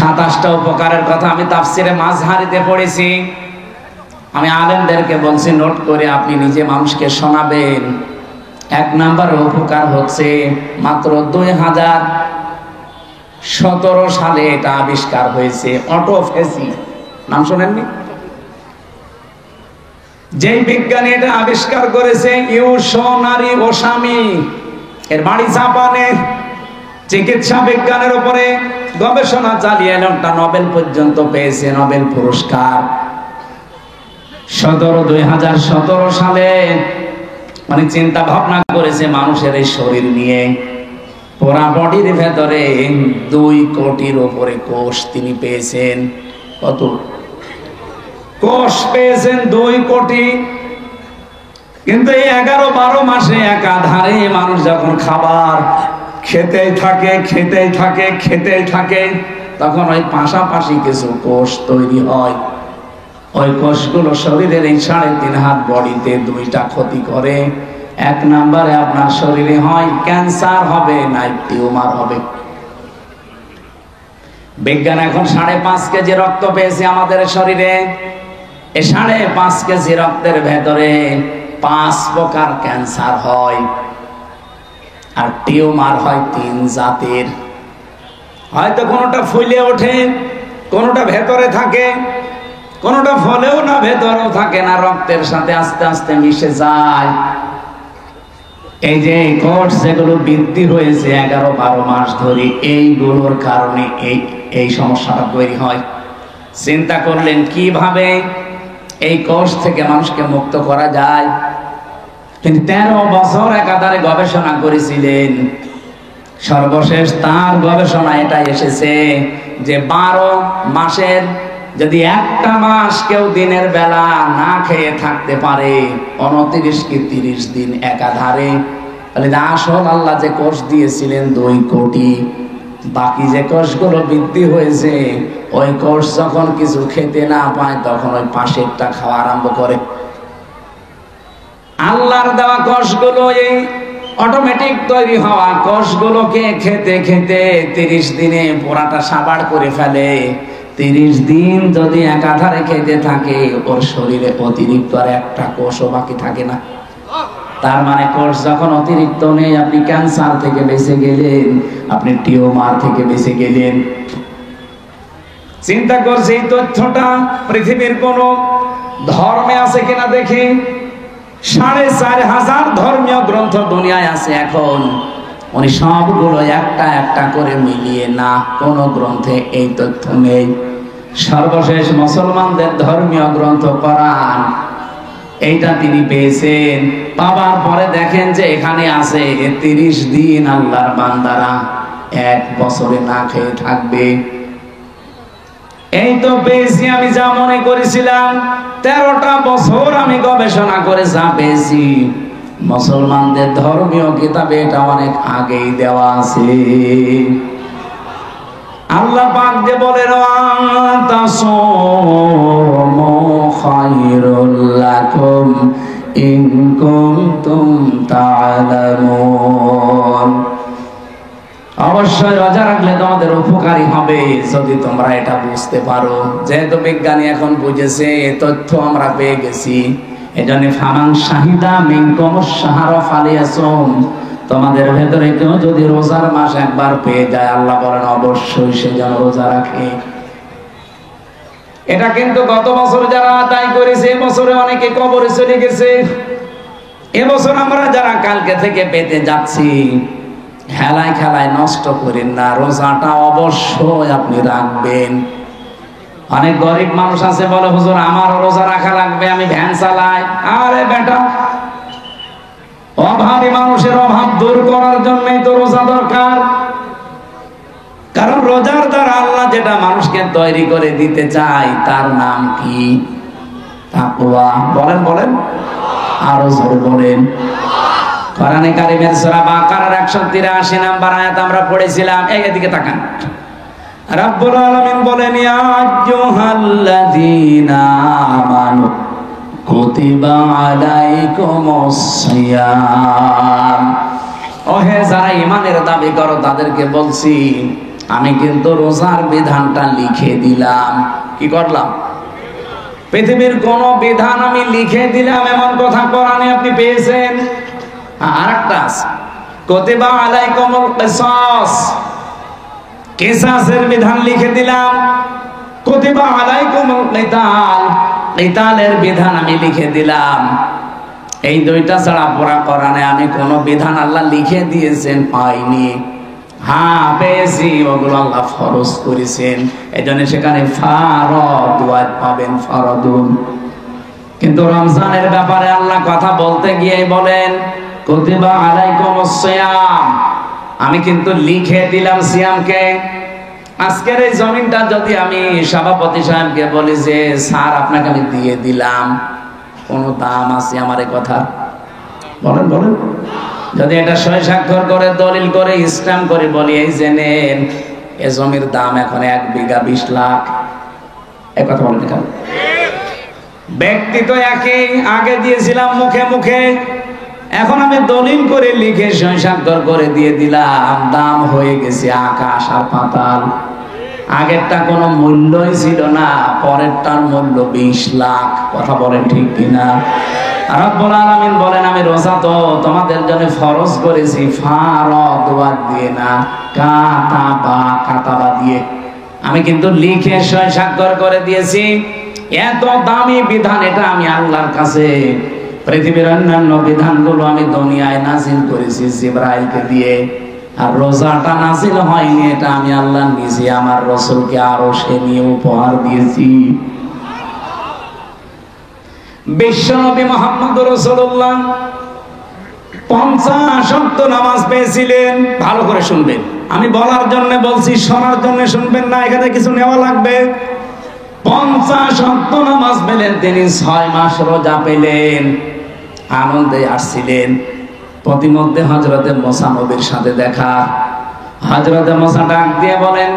27টা উপকারের কথা আমি তাফসিরে মাযহারিতে পড়েছি। আমি আলেমদেরকে বলছি নোট করে আপনি নিজে মানুষকে শোনাবেন। 1 নাম্বার উপকার হচ্ছে মাত্র 2017 সালে এটা আবিষ্কার হয়েছে, অটোফেসি। নাম শোনেননি? যেই বিজ্ঞানী এটা আবিষ্কার করেছে ইউশোনারি ওসামি, এর বাড়ি জাপানে। চিকিৎসা বিজ্ঞানের উপরে গবেষণা চালিয়ে একটা নোবেল পর্যন্ত পেয়েছে, নোবেল পুরস্কার। 2017 সালে মানে চিন্তা ভাবনা করেছে মানুষের এই শরীর নিয়ে। পুরা বডির ভেতরে 2 কোটির উপরে কোষ তিনি পেয়েছেন। কত কোষ পেয়েছেন? 2 কোটি। কিন্তু এই 11-12 মাসে একাধারে মানুষ যখন খাবার খেতেই থাকে, তখন ওই পাশাপাশি কিছু কোষ তৈরি হয়। ওই কোষগুলো শরীরের এই 3.5 হাত বডিতে 2টা ক্ষতি করে। 1 নম্বরে আপনার শরীরে হয় ক্যান্সার হবে, না টিউমার হবে। বিজ্ঞান এখন 5.5 কেজি রক্ত পেয়েছে আমাদের শরীরে। এই 5.5 কেজি রক্তের ভেতরে 5 প্রকার ক্যান্সার হয়, আর টিউমার হয় 3 জাতের। হয়তো কোনোটা ফুলে ওঠে, কোনোটা ভেতরে থাকে, কোনোটা ফলেও না, ভেতরেও থাকে না, রক্তের সাথে আস্তে আস্তে মিশে যায়। এই যে কোষ যেগুলো বৃদ্ধি হয়েছে 11-12 মাস ধরে, এইগুলোর কারণে এই সমস্যাটা তৈরি হয়। চিন্তা করলেন কিভাবে এই কোষ থেকে মানুষকে মুক্ত করা যায়। তিনি 13 বছর একাধারে গবেষণা করেছিলেন। সর্বশেষ তার গবেষণা এটা এসেছে যে 12 মাসের যদি একটা মাস কেউ দিনের বেলা না খেয়ে থাকতে পারে 29 কি 30 দিন একাধারে, তাহলে আসল আল্লাহ যে কোষ দিয়েছিলেন 2 কোটি, বাকি যে কোষগুলো বৃদ্ধি হয়েছে ওই কোষ যখন কিছু খেতে না পায় তখন ওই পাশেরটা খাওয়া আরম্ভ করে। আল্লাহর দেওয়া কোষগুলো এই অটোমেটিক তৈরি হওয়া কোষগুলোকে খেতে খেতে 30 দিনে পোড়াটা সাবাড় করে ফেলে। 30 দিন যদি একাধারে খেতে থাকে ওর শরীরে অতিরিক্ত আর একটা কোষও বাকি থাকে না। তার মানে কোষ যখন অতিরিক্ত নেই, আপনি ক্যান্সার থেকে বেঁচে গেলেন, আপনি টিউমার থেকে বেঁচে গেলেন। চিন্তা করছি এই তথ্যটা পৃথিবীর কোন ধর্মে আছে কিনা দেখি। 4,500 ধর্মীয় গ্রন্থ দুনিয়ায় আছে এখন। উনি সবগুলো একটা একটা করে মিলিয়ে না, কোন গ্রন্থে এই তথ্য নেই। সর্বশেষ মুসলমানদের ধর্মীয় গ্রন্থ কোরআন, এইটা তিনি পেয়েছেন। পাওয়ার পরে দেখেন যে এখানে আছে 30 দিন আল্লাহর বান্দারা 1 বছরে না খেয়ে থাকবে। এই তো পেয়েছি আমি যা মনে করেছিলাম। 13টা বছর আমি গবেষণা করে যা পেয়েছি, মুসলমানদের ধর্মীয় কিতাবে এটা অনেক আগেই দেওয়া আছে। আল্লাহ পাক যে বলেন তাসামু খায়রুল লাকুম ইন কুনতুম তা'লামুন। অবশ্যই রোজা রাখলে তোমাদের উপকারী হবে যদি তোমরা এটা বুঝতে পারো। যেহেতু বিজ্ঞানী এখন বুঝেছে, তথ্য আমরা পেয়ে গেছি, এজন্য ফামান শাহিদা মিনকুমুশ শাহরা ফালিয়াসুম, তোমাদের ভেতরে কেউ যদি রোজার মাস একবার পেয়ে যায়, আল্লাহ বলেন অবশ্যই সে যেন রোজা রাখে। এটা কিন্তু গত বছর যারা আদায় করেছে এবছরে অনেকে কবরে চলে গেছে। এবছর আমরা যারা কালকে থেকে পেতে যাচ্ছি, হেলায় খেলায় নষ্ট করেন না, রোজাটা অবশ্যই আপনি রাখবেন। অনেক গরিব মানুষ আছে বলে হুজুর আমারও রোজা রাখা লাগবে, আমি ভ্যান চালাই। আরে বেটা, অভাবী মানুষের অভাব দূর করার জন্যই তো রোজা দরকার। কারণ রোজার দ্বারা আল্লাহ যেটা মানুষকে তৈরি করে দিতে চায় তার নাম কি? তাকওয়া। বলেন বলেন, আরো জোরে বলেন। কোরআনে কারীমের সূরা বাকারার 183 নম্বর আয়াত আমরা পড়েছিলাম। এদিকে তাকান। রব্বুল আলামিন বলেন ইয়া আইয়ুহাল্লাযীনা আমানু কুতিবা আলাইকুমুস সিয়াম। ও হে যারা ঈমানের দাবি করো তাদেরকে বলছি আমি কিন্তু রোজার বিধানটা লিখে দিলাম। কি করলাম? পৃথিবীর কোন বিধান আমি লিখে দিলাম এমন কথা কোরআনে আপনি পেয়েছেন? আরেকটা আছে, কুতিবা আলাইকুমুল কিসাস, কিসাসের বিধান লিখে দিলাম। কুতিবা আলাইকুমুল কিতাল, কিতালের বিধান আমি লিখে দিলাম। এই দুইটা ছাড়া পুরা কোরআনে আমি কোন বিধান আল্লাহ লিখে দিয়েছেন পাইনি। হ্যাঁ পেয়েছি, ওগুলো আল্লাহ ফরজ করেছেন। এই জন্য সেখানে ফারদ ওয়াজ পাবেন, ফরদুন। কিন্তু রমজানের ব্যাপারে আল্লাহ কথা বলতে গিয়ে বলেন কুতিবা আলাইকুমুস সিয়াম, আমি কিন্তু লিখে দিলাম সিয়ামকে। আজকের এই জমিনটা যদি আমি সভাপতি সাহেবকে বলি যে স্যার আপনাকে আমি দিয়ে দিলাম, কোন দাম আছে আমার এই কথা? বলেন বলেন। যদি এটা সই স্বাক্ষর করে দলিল করে স্ট্যাম্প করে বলি এই যে নেন, এ জমির দাম এখন 1 বিঘা 20 লাখ, এই কথা বলেন কেন? ব্যক্তি তো একই, আগে দিয়েছিলাম মুখে মুখে, এখন আমি দলিল করে লিখে সই স্বাক্ষর করে দিয়ে দিলাম, দাম হয়ে গেছে আকাশ আর পাতাল। আগেরটা কোনো মূল্যই ছিল না, পরেরটার মূল্য 20 লাখ। কথা বলেন ঠিক কিনা? রব্বুল আলামিন বলেন আমি রোজা তো তোমাদের জন্য ফরজ করেছি ফারদ ওয়াদ দিয়ে না, কাতাবা দিয়ে। আমি কিন্তু লিখে সই স্বাক্ষর করে দিয়েছি। এত দামি বিধান এটা আমি আল্লাহর কাছে। পৃথিবীর অন্যান্য বিধানগুলো আমি দুনিয়ায় নাজিল করেছি জিবরাইলকে দিয়ে, আর রোজাটা নাজিল হয়নি, এটা আমি আল্লাহ নিজে আমার রাসূলকে আরশে নিয়ে উপহার দিয়েছি। বিশ্বনবী মুহাম্মদুর রাসূলুল্লাহ 50 ওয়াক্ত নামাজ পেয়েছিলেন। ভালো করে শুনবেন, আমি বলার জন্য বলছি, শোনার জন্য শুনবেন না, এখানে কিছু নেওয়া লাগবে। 50 ওয়াক্ত নামাজ পেলেন তিনি, 6 মাস রোজা পেলেন, আনন্দে আসছিলেন। প্রতিমধ্যে হযরতে মুসা নবীর সাথে দেখা। হযরতে মুসা ডাক দিয়ে বলেন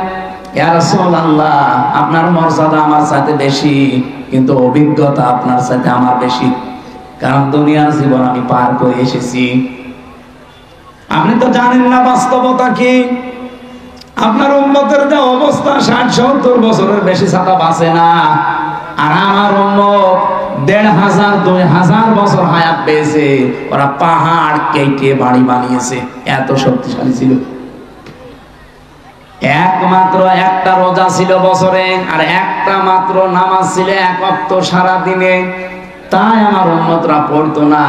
ইয়া রাসূলুল্লাহ, আপনার মর্যাদা আমার সাথে বেশি, কিন্তু অভিজ্ঞতা আপনার সাথে আমার বেশি, কারণ দুনিয়ার জীবন আমি পার করে এসেছি। আপনি তো জানেন না বাস্তবতা কি। আপনার উম্মতের যে অবস্থা, 60-70 বছরের বেশি ছাড়া বাঁচে না, আর আমার উম্মত 1500 2000 বছর হায়াত পেয়েছে। ওরা পাহাড় কেটে বাড়ি বানিয়েছে, এত শক্তিশালী ছিল। একমাত্র একটা রোজা ছিল বছরে, আর একটা মাত্র নামাজ ছিল 1 ওয়াক্ত সারা দিনে। তাই আমার উম্মতরা পড়তো না।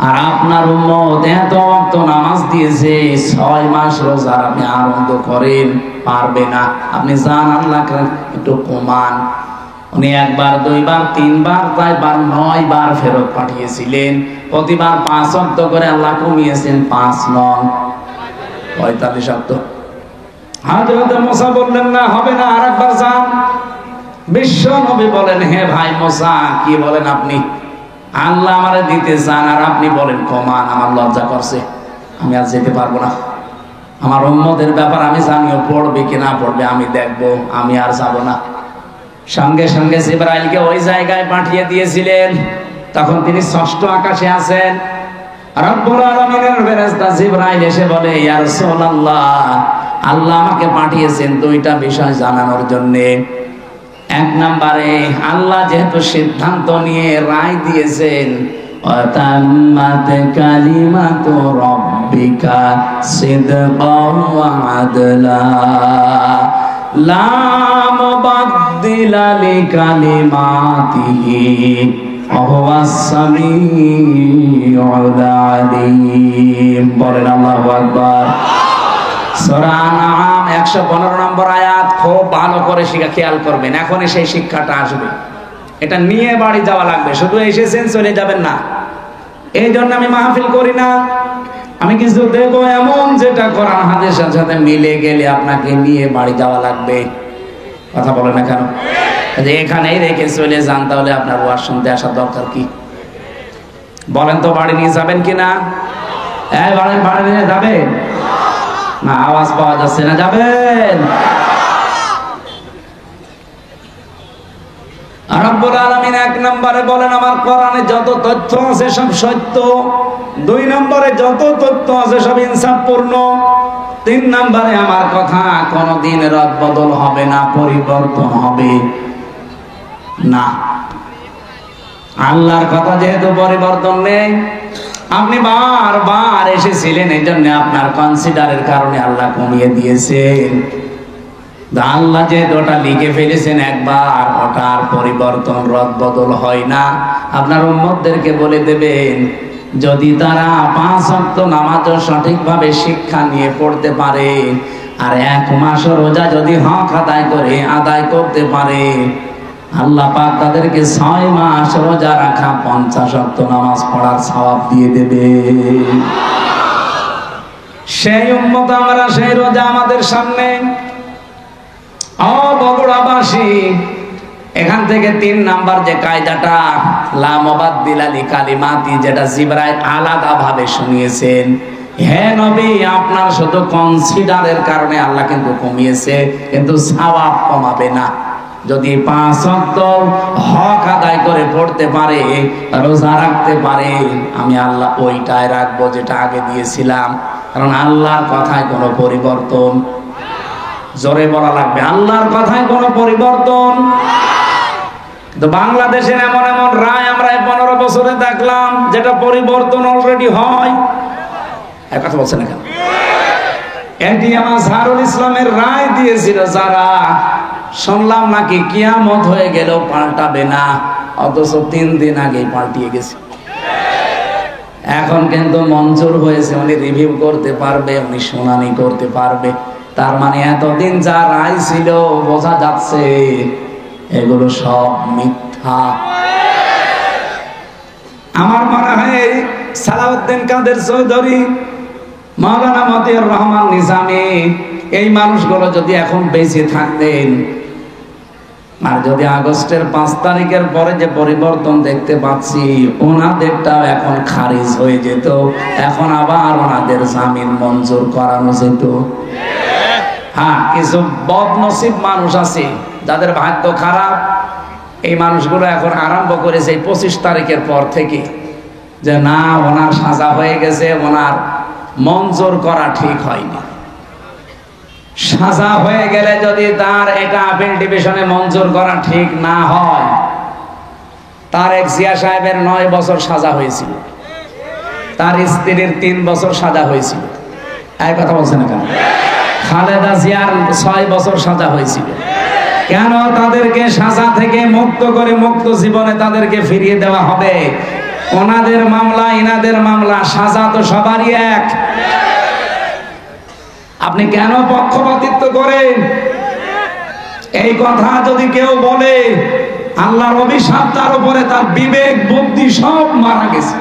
আর আপনার উম্মত এত ওয়াক্ত নামাজ দিয়েছে, 6 মাস রোজা আপনি আনন্দ করেন, পারবে না। আপনি জান আল্লাহকে একটু কমান। উনি 1 বার 2 বার 3 বার 4 বার 9 বার ফেরত পাঠিয়েছিলেন। প্রতিবার 5 ওয়াক্ত করে আল্লাহ কমিয়েছেন, 5 নং 45 ওয়াক্ত। হযরত মুসা বললেন না, হবে না, আরেকবার যান। বিশ্ব নবী বলেন হে ভাই মুসা, কি বলেন আপনি? আল্লাহ আমারে দিতে চান আর আপনি বলেন কমান, আমার লজ্জা করছে, আমি আর যেতে পারবো না। আমার উম্মতের ব্যাপার আমি জানিও, পড়বে কি না পড়বে আমি দেখবো, আমি আর যাব না। সঙ্গে সঙ্গে জিবরাইলকে ওই জায়গায় পাঠিয়ে দিয়েছিলেন। তখন তিনি 6ষ্ঠ আকাশে আছেন। রব্বুল আলামিনের ফেরেশতা জিবরাইল এসে বলে ইয়া রাসূলুল্লাহ, আল্লাহ আমাকে পাঠিয়েছেন 2টা বিষয় জানানোর জন্য। 1 নম্বরে আল্লাহ যেহেতু সিদ্ধান্ত নিয়ে রায় দিয়েছেন, ওয়াতাম্মাত কালিমাতু রাব্বিকা সিদকাও ওয়া আদলা লা মুবাদদিলা লিকালিমাতিহি ওয়া হুয়াস সামিউল আলিম। বলেন আল্লাহু আকবার। সূরা আনআম 115 নম্বর আয়াত। খুব ভালো করে খেয়াল করবেন, এখনই সেই শিক্ষাটা আসবে। এটা নিয়ে বাড়ি যাওয়া লাগবে, শুধু এসেছেন চলে যাবেন না। এই জন্য আমি মাহফিল করি না, আমি কিছু দেব এমন যেটা কোরআন হাদিসের সাথে মিলে গেলে আপনাকে নিয়ে বাড়ি যাওয়া লাগবে। কথা বলে না কেন? যে এখানেই রেখে চলে যান, তাহলে আপনার ওয়াজ শুনতে আসার দরকার কি? বলেন তো, বাড়ি নিয়ে যাবেন কিনা? বাড়ি নিয়ে যাবেন না? আওয়াজ পাওয়া যাচ্ছে না, যাবেন? রব্বুল আলামিন 1 নম্বরে বলেন আমার কোরআনে যত তথ্য আছে সব সত্য। 2 নম্বরে যত তথ্য আছে সব ইনসাফপূর্ণ। তিন নম্বরে আমার কথা, কোনদিন রদ বদল হবে না, পরিবর্তন হবে না। আল্লাহর কথা যেহেতু পরিবর্তন নেই, আপনি বারবার এসেছিলেন, এই জন্য আপনার কনসিডারের কারণে আল্লাহ কমিয়ে দিয়েছেন। আল্লাহ যেহেতু ওটা লিখে ফেলেছেন একবার, ওটার পরিবর্তন রদ বদল হয় না। আপনার উম্মতদেরকে বলে দেবেন, যদি তারা 5 ওয়াক্ত নামাজও সঠিকভাবে শিক্ষা নিয়ে পড়তে পারে, আর 1 মাস রোজা যদি হক আদায় করতে পারে, আল্লাহ পাক তাদেরকে 6 মাস রোজা রাখা 50 ওয়াক্ত নামাজ পড়ার সওয়াব দিয়ে দেবে। সেই উম্মত আমরা, সেই রোজা আমাদের সামনে। বগুড়াবাসী, এখান থেকে 3 নাম্বার যে কায়দাটা, লা মুবাদদিলা লিকালিমাতি, যেটা জিবরাইল আলাদা ভাবে শুনিয়েছেন, হে নবী, আপনার শুধু কনসিডারের কারণে আল্লাহ কিন্তু কমিয়েছে, কিন্তু সওয়াব কমাবে না। যদি 5 ওয়াক্ত হক আদায় করে পড়তে পারে, রোজা রাখতে পারে, আমি আল্লাহ ওইটাই রাখবো যেটা আগে দিয়েছিলাম। কারণ আল্লাহর কথায় কোনো পরিবর্তন, জোরে বলা লাগবে, আল্লাহর কথায় কোনো পরিবর্তন। তো বাংলাদেশের এমন এমন রায় আমরা 15 বছরে দেখলাম, যেটা পরিবর্তন অলরেডি হয়। এক কথা বলছেন না কেন? এটিএম আজহারুল ইসলামের রায় দিয়েছিল যারা, শুনলাম নাকি কিয়ামত হয়ে গেল পাল্টাবে না, অথচ 3 দিন আগেই পাল্টিয়ে গেছে। এখন কিন্তু মঞ্জুর হয়েছে, উনি রিভিউ করতে পারবে, উনি শুনানি করতে পারবে। তার মানে এতদিন যা রায় ছিল, বোঝা যাচ্ছে এগুলো সব মিথ্যা। আমার মনে হয় সালাউদ্দিন কাদের চৌধুরী, মাওলানা মতিউর রহমান নিজামী, এই মানুষগুলো যদি এখন বেঁচে থাকতেন, আর যদি আগস্টের 5 তারিখের পরে যে পরিবর্তন দেখতে পাচ্ছি, ওনাদেরটাও এখন খারিজ হয়ে যেত, এখন আবার ওনাদের জামিন মঞ্জুর করানো যেত। হ্যাঁ, কিছু বদনসিব মানুষ আছে যাদের ভাগ্য খারাপ, এই মানুষগুলো এখন আরম্ভ করেছে 25 তারিখের পর থেকে, যে না, ওনার সাজা হয়ে গেছে, ওনার মঞ্জুর করা ঠিক হয়নি। সাজা হয়ে গেলে যদি তার এটা আপিল ডিভিশনে মঞ্জুর করা ঠিক না হয়, তারেক জিয়া সাহেবের 9 বছর সাজা হয়েছিল, তার স্ত্রীর 3 বছর সাজা হয়েছিল। এই কথা বলছে না কেন? খালেদা জিয়ার 6 বছর সাজা হয়েছিল। কেন তাদেরকে সাজা থেকে মুক্ত করে মুক্ত জীবনে তাদেরকে ফিরিয়ে দেওয়া হবে? ওনাদের মামলা, ইনাদের মামলা, সাজা তো সবারই এক। আপনি কেন পক্ষপাতিত্ব করেন? এই কথা যদি কেউ বলে, আল্লাহর অভিশাপ তার উপরে, তার বিবেক বুদ্ধি সব মারা গেছে।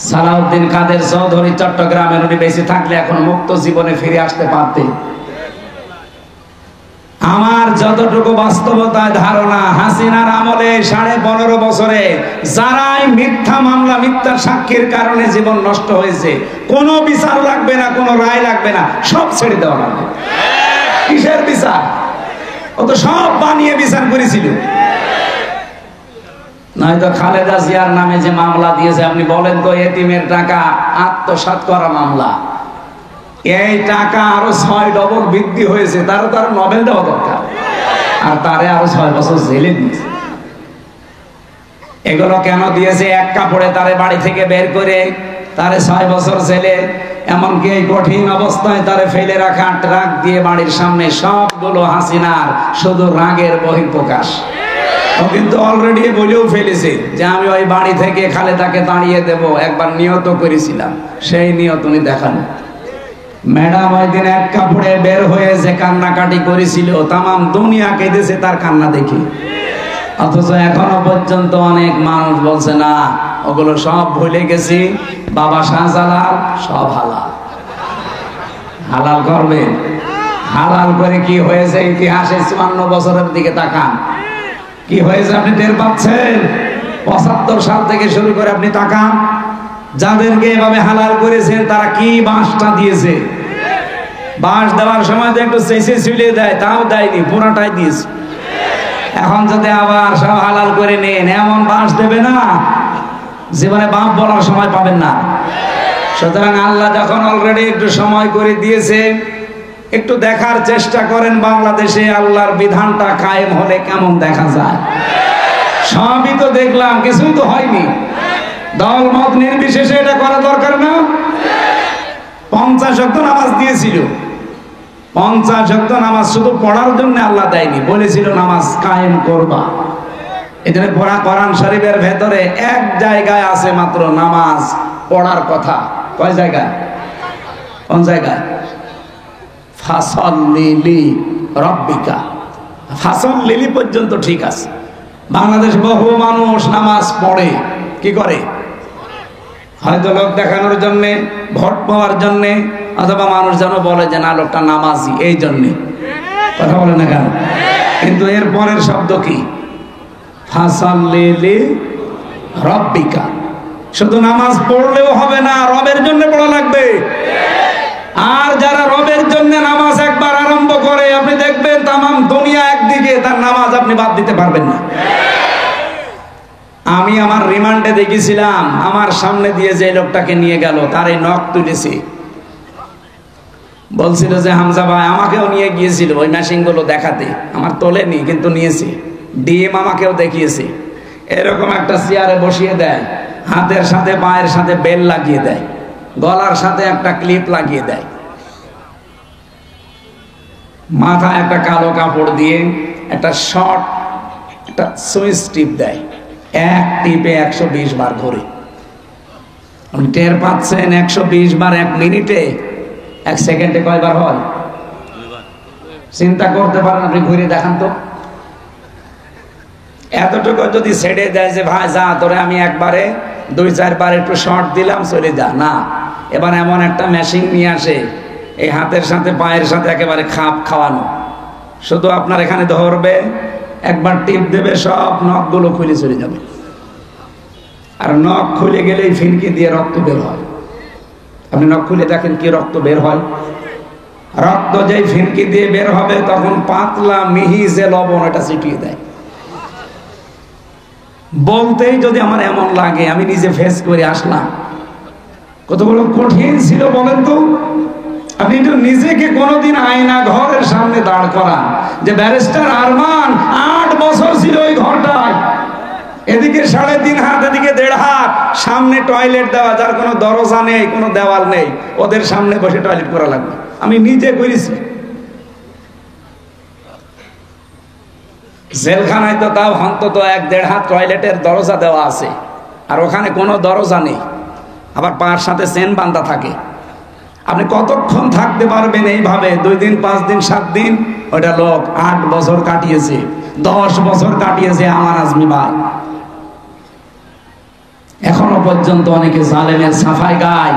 সালাউদ্দিন কাদের চৌধুরী চট্টগ্রামের, উনি বেঁচে থাকলে এখন মুক্ত জীবনে ফিরে আসতে পারতেন। আমার যতটুকু বাস্তবতায় ধারণা, হাসিনার আমলে 15.5 বছরে যারাই মিথ্যা মামলা, মিথ্যা সাক্ষীর কারণে জীবন নষ্ট হয়েছে, কোনো বিচার লাগবে না, কোনো রায় লাগবে না, সব ছেড়ে দেওয়া লাগবে। কিসের বিচার? ও তো সব বানিয়ে বিচার করেছিল। নয়তো খালেদা জিয়ার নামে যে মামলা দিয়েছে, আপনি বলেন তো, এতিমের টাকা আত্মসাৎ করা মামলা, এই টাকা আরো 6 ডবল বৃদ্ধি হয়েছে, তার নোবেল দেওয়া দরকার, আর তারে আরো 6 বছর জেলে দিয়েছে। এগুলো কেন দিয়েছে? এক কাপড়ে তারে বাড়ি থেকে বের করে তারে 6 বছর জেলে, এমনকি এই কঠিন অবস্থায় তারে ফেলে রাখা ট্রাক দিয়ে বাড়ির সামনে, সবগুলো হাসিনার শুধু রাগের বহিঃপ্রকাশ। ও কিন্তু অলরেডি বলেও ফেলেছে যে আমি ওই বাড়ি থেকে খালেদাকে তাড়িয়ে দেব, একবার নিয়ত করেছিলাম, সেই নিয়ত উনি দেখানো। ম্যাডাম ওই দিন এক কাপড়ে বের হয়ে যে কান্নাকাটি করেছিল, তামাম দুনিয়া কেঁদেছে তার কান্না দেখি। অথচ এখনো পর্যন্ত অনেক মানুষ বলছে না, ওগুলো সব ভুলে গেছি, বাবা শাহজালাল সব হালাল। হালাল করবেন? হালাল করে কি হয়েছে ইতিহাসে? 54 বছরের দিকে তাকান, কি হয়েছে আপনি টের পাচ্ছেন? 75 সাল থেকে শুরু করে আপনি তাকান, যাদেরকে এভাবে হালাল করেছেন তারা কি বাঁশটা দিয়েছে। বাঁশ দেওয়ার সময় তো একটু চেঁচে ঝুলিয়ে দেয়, তাও দেয়নি, পুরাটাই দিয়েছে। এখন যদি আবার সব হালাল করে নেন, এমন বাঁশ দেবে না জীবনে বাপ বলার সময় পাবেন না। সুতরাং আল্লাহ যখন অলরেডি একটু সময় করে দিয়েছে, একটু দেখার চেষ্টা করেন বাংলাদেশে আল্লাহর বিধানটা কায়েম হলে কেমন দেখা যায়। সবই তো দেখলাম, কিছুই তো হয়নি। দল মত নির্বিশেষে এটা করা দরকার না? 50 ওয়াক্ত নামাজ দিয়েছিল, 50 ওয়াক্ত নামাজ শুধু পড়ার জন্য আল্লাহ দেয়নি, বলেছিল নামাজ কায়েম করবা। এখানে পড়া কোরআন শরীফের ভেতরে এক জায়গায় আছে মাত্র নামাজ পড়ার কথা। কয় জায়গায়? কোন জায়গায়? ফাসাল্লি রাব্বিকা, ফাসাল্লি পর্যন্ত ঠিক আছে। বাংলাদেশ বহু মানুষ নামাজ পড়ে, কি করে? হয়তো লোক দেখানোর জন্যে, ভোট পাওয়ার জন্যে, অথবা মানুষ যেন বলে যে না লোকটা নামাজি, এই জন্যে। কথা বলে না কেন? কিন্তু এর পরের শব্দ কি? ফাসাল্লি রাব্বিকা। শুধু নামাজ পড়লেও হবে না, রবের জন্য পড়া লাগবে। আর যারা রবের জন্য নামাজ একবার আরম্ভ করে, আপনি দেখবেন তামাম দুনিয়া একদিকে, তার নামাজ আপনি বাদ দিতে পারবেন না। আমি আমার রিমান্ডে দেখেছিলাম, আমার সামনে দিয়ে যে লোকটাকে নিয়ে গেল তার এই নখ তুলেছি, বলছিল যে হামজা ভাই, আমাকেও নিয়ে গিয়েছিল ওই মেশিন গুলো দেখাতে, আমার তোলেনি কিন্তু নিয়েছি। ডিএম আমাকেও দেখিয়েছি, এরকম একটা চেয়ারে বসিয়ে দেয়, হাতের সাথে পায়ের সাথে বেল লাগিয়ে দেয়, গলার সাথে একটা ক্লিপ লাগিয়ে দেয়, মাথায় একটা কালো কাপড় দিয়ে একটা শর্ট একটা সুইচ টিপ দেয়, এক টিপে 120 বার ঘুরে। আপনি টের পাচ্ছেন 120 বার 1 মিনিটে? 1 সেকেন্ডে কয়বার হয় চিন্তা করতে পারেন? আপনি ঘুরে দেখান তো। এতটুকু যদি ছেড়ে দেয় যে ভাই যা তোরে আমি একবারে 2-4 বার একটু শর্ট দিলাম, চলে যা, না, এবার এমন একটা মেশিন নিয়ে আসে, এই হাতের সাথে পায়ের সাথে একেবারে খাপ খাওয়ানো, শুধু আপনার এখানে ধরবে, একবার টিপ দেবে, সব নখগুলো খুলে চলে যাবে। আর নখ খুলে গেলেই ফিনকি দিয়ে রক্ত বের হয়। আপনি নখ খুলে দেখেন কি রক্ত বের হয়। রক্ত যেই ফিনকি দিয়ে বের হবে তখন পাতলা মিহি যে লবণ, এটা ছিটিয়ে দেয়। বলতেই যদি আমার এমন লাগে, আমি নিজে ফেস করে আসলাম, কতগুলো কঠিন ছিল বলেন তো। আপনি একটু নিজেকে কোনোদিন আয়না ঘরের সামনে দাঁড় করান, যে ব্যারিস্টার আরমান 8 বছর ছিল ওই ঘরটায়, এদিকে 3.5 হাত, এদিকে 1.5 হাত, সামনে টয়লেট দেওয়া, যার কোনো দরজা নেই, কোনো দেওয়াল নেই, ওদের সামনে বসে টয়লেট করা লাগবে। আমি নিজে করেছি। জেলখানায় তো তাও অন্তত 1-1.5 হাত টয়লেটের দরজা দেওয়া আছে, আর ওখানে কোনো দরজা নেই, আবার পার সাথে চেন বাঁধা থাকে। আপনি কতক্ষণ থাকতে পারবেন এইভাবে? 2 দিন, 5 দিন, 7 দিন। ওটা লোক 8 বছর কাটিয়েছে, 10 বছর কাটিয়েছে আমার আজমি ভাই। এখনো পর্যন্ত অনেকে জালেমের সাফাই গায়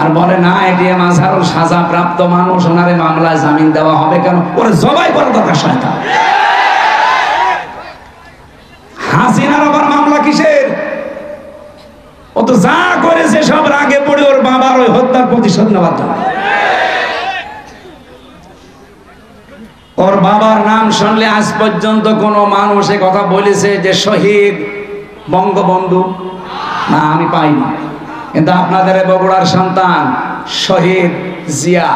আর বলে না এটিএম আজহারুল সাজাপ্রাপ্ত মানুষ, ওনারে মামলায় জামিন দেওয়া হবে কেন? ওরে জবাই করা দরকার। শয়তান হাসিনার আবার মামলা কিসের? ও তো যা করেছে সব রাগে পড়ে ওর বাবার ওই হত্যার প্রতিশোধ নেওয়ার জন্য। ওর বাবার নাম শুনলে আজ পর্যন্ত কোন মানুষ এ কথা বলেছে যে শহীদ বঙ্গবন্ধু? না, আমি পাইনি। কিন্তু আপনাদের বগুড়ার সন্তান শহীদ জিয়া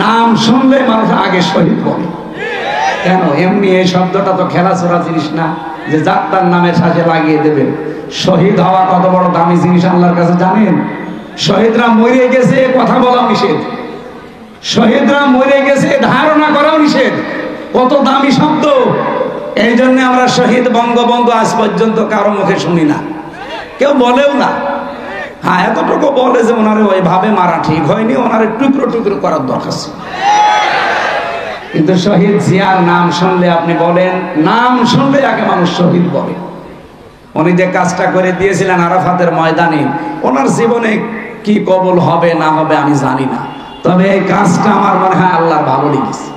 নাম শুনলে মানুষ আগে শহীদ বলে। কেন? এমনি এই শব্দটা তো খেলাচোরা জিনিস না যে যাত্রার নামের সাথে লাগিয়ে দেবেন। শহীদ হওয়া কত বড় দামি জিনিস আল্লাহর কাছে জানেন? শহীদরা মরে গেছে কথা বলা নিষেধ, শহীদরা মরে গেছে ধারণা করাও নিষেধ। কত দামি শব্দ! এই জন্য আমরা শহীদ বঙ্গবন্ধু আজ পর্যন্ত কারো মুখে শুনি না, কেউ বলেও না। হ্যাঁ, এতটুকু বলে যে ওনারে ওইভাবে মারা ঠিক হয়নি, ওনারে টুকরো টুকরো করার দরকার ছিল। কিন্তু শহীদ জিয়ার নাম শুনলে আপনি বলেন, নাম শুনলে আগে মানুষ শহীদ বলে। উনি যে কাজটা করে দিয়েছিলেন আরাফাতের ময়দানে, ওনার জীবনে কি কবুল হবে না হবে আমি জানি না, তবে এই কাজটা আমার মনে হয় আল্লাহর ভালো লেগেছে।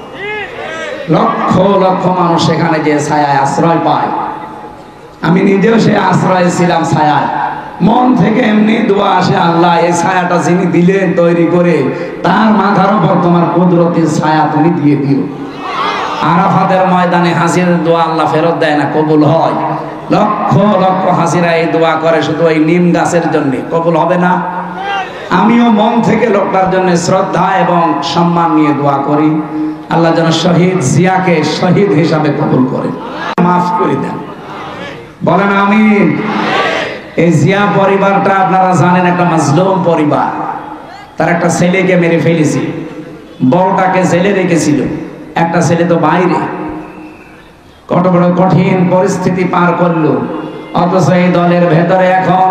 লক্ষ লক্ষ মানুষ সেখানে যে ছায়ায় আশ্রয় পায়, আমি নিজেও সে আশ্রয়ে ছিলাম ছায়ায়। মন থেকে এমনি দোয়া আসে, আল্লাহ এই ছায়াটা যিনি দিলেন তৈরি করে, তার মাথার উপর তোমার কুদরতের ছায়া তুমি দিয়ে দিও। আরাফাতের ময়দানে হাজিরের দোয়া আল্লাহ ফেরত দেয় না, কবুল হয়। লক্ষ লক্ষ হাজিরা এই দোয়া করে শুধু ওই নিম গাছের জন্য, কবুল হবে না? আমিও মন থেকে লোকটার জন্য শ্রদ্ধা এবং সম্মান নিয়ে দোয়া করি, আল্লাহ যেন শহীদ জিয়াকে শহীদ হিসাবে কবুল করে, মাফ করে দেন। বলেন আমিন। এই জিয়া পরিবারটা আপনারা জানেন একটা মাজলুম পরিবার। তার একটা ছেলেকে মেরে ফেলেছি, বড়টাকে জেলে রেখেছিল, একটা ছেলে তো বাইরে। কত বড় কঠিন পরিস্থিতি পার করলো। অথচ এই দলের ভেতরে এখন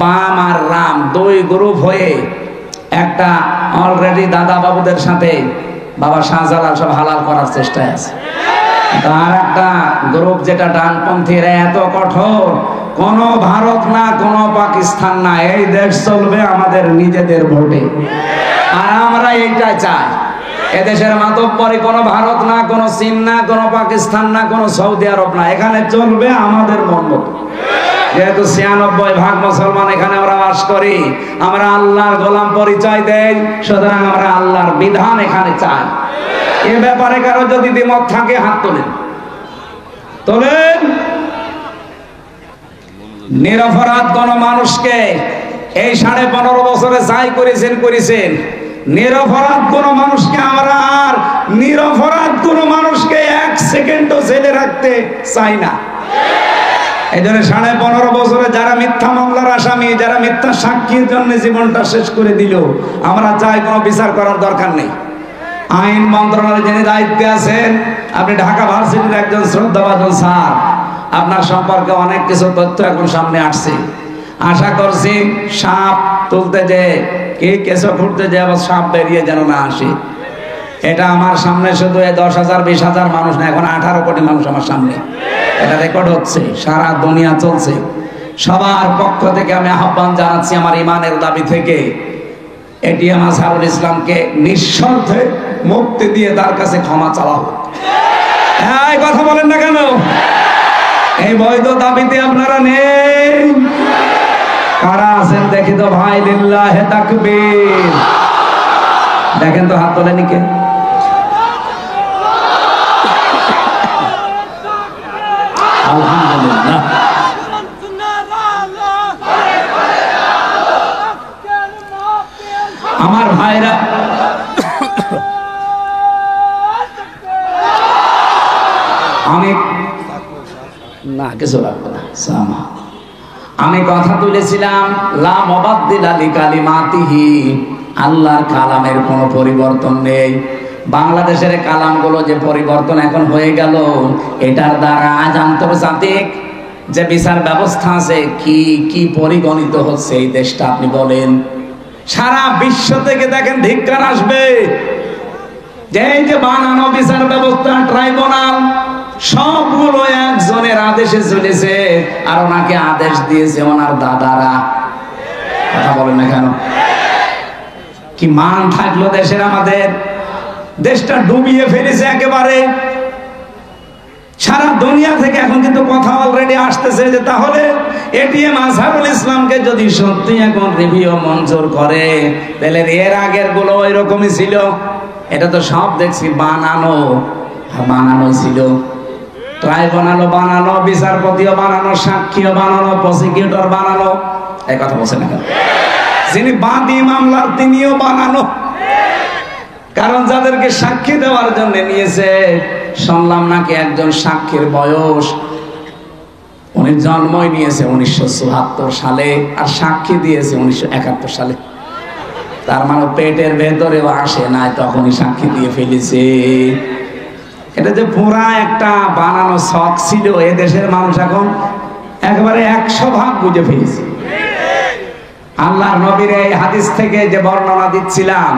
বাম আর রাম দুই গ্রুপ হয়ে একটা অলরেডি দাদা বাবুদের সাথে বাবা শাহজালাল সব হালাল করার চেষ্টায় আছে। তার একটা গ্রুপ যেটা ডানপন্থী, এত কঠোর, কোন ভারত না কোন পাকিস্তান না, এই দেশ চলবে আমাদের নিজেদের ভোটে। আর আমরা এইটা চাই। এদেশের মাতব্বরি কোনো ভারত না, কোনো চীন না, কোনো পাকিস্তান না, কোনো সৌদি আরব না, এখানে চলবে আমাদের মন মতো। যেহেতু ৯৬% মুসলমান এখানে আমরা বাস করি, আমরা আল্লাহর গোলাম পরিচয় দেই, সুতরাং আমরা আল্লাহর বিধান এখানে চাই। এ ব্যাপারে কারো যদি দ্বিমত থাকে হাত তোলেন, তোলেন। নিরপরাধ কোন মানুষকে এই 15.5 বছরে যাই করেছেন, নিরপরাধ কোন মানুষকে আমরা আর নিরপরাধ কোন মানুষকে 1 সেকেন্ডও জেলে রাখতে চাই না। এই জন্য 15.5 বছরে যারা মিথ্যা মামলার আসামি, যারা মিথ্যা সাক্ষীর জন্য জীবনটা শেষ করে দিল, আমরা চাই কোনো বিচার করার দরকার নেই। আইন মন্ত্রণালয়ে যিনি দায়িত্বে আছেন, আপনি ঢাকা ভার্সিটির একজন শ্রদ্ধাভাজন স্যার, আপনার সম্পর্কে অনেক কিছু তথ্য এখন সামনে আসছে। আশা করছি সাপ তুলতে যে কি কেঁচো খুঁড়তে যে আবার সাপ বেরিয়ে যেন না আসে। এটা আমার সামনে শুধু 10,000 20,000 মানুষ না, এখন 18 কোটি মানুষ আমার সামনে, এটা রেকর্ড হচ্ছে, সারা দুনিয়া চলছে। সবার পক্ষ থেকে আমি আহ্বান জানাচ্ছি, আমার ইমানের দাবি থেকে, এটিএম আজহারুল ইসলামকে নিঃশর্তে মুক্তি দিয়ে তার কাছে ক্ষমা চাওয়া হোক। হ্যাঁ, কথা বলেন না কেন? এই বৈধ দাবিতে আপনারা নেই? কারা আছেন দেখি তো ভাই, লিল্লাহে তাকবীর। দেখেন তো হাত তোলেনি কে? আলহামদুলিল্লাহ। আমার ভাইরা, আমি না কিছু রাখবো না, আমি কথা তুলেছিলাম লা মুবাদদিলা লিকালিমাতিহি, আল্লাহর কালামের কোনো পরিবর্তন নেই। বাংলাদেশের কালামগুলো যে পরিবর্তন এখন হয়ে গেল, এটার দ্বারা আজ আন্তর্জাতিক যে বিচার ব্যবস্থা আছে কি কি পরিগণিত হচ্ছে এই দেশটা, আপনি বলেন। সারা বিশ্ব থেকে দেখেন ধিক্কার আসবে যে এই যে বানানো বিচার ব্যবস্থা, ট্রাইব্যুনাল, সবগুলো একজনের আদেশে চলেছে, আর ওনাকে আদেশ দিয়েছে ওনার দাদারা। কথা বলেন না কেন? কি মান থাকলো দেশের? আমাদের দেশটা ডুবিয়ে ফেলেছে একেবারে। সারা দুনিয়া থেকে এখন কিন্তু কথা অলরেডি আসতেছে যে তাহলে এটিএম আজহারুল ইসলামকে যদি সত্যি এখন রিভিউ মঞ্জুর করে, তাহলে এর আগের গুলো এরকমই ছিল। এটা তো সব দেখছি বানানো ছিল। ট্রাইব্যুনালও বানানো, বিচারপতিও বানানো, সাক্ষীও বানানো, প্রসিকিউটর বানানো। এই কথা বলছেন না? যিনি বাদী মামলার তিনিও বানানো। কারণ যাদেরকে সাক্ষী দেওয়ার জন্য নিয়েছে, শুনলাম নাকি একজন সাক্ষীর বয়স, উনি জন্মই নিয়েছে 1974 সালে আর সাক্ষী দিয়েছে 1971 সালে। তার মানে পেটের ভেতরেও আসে নাই, তখনই সাক্ষী দিয়ে ফেলেছে। এটা যে পুরা একটা বানানো শখ ছিল, এ দেশের মানুষ এখন একেবারে 100% বুঝে ফেলেছে। আল্লাহর নবীর এই হাদিস থেকে যে বর্ণনা দিচ্ছিলাম,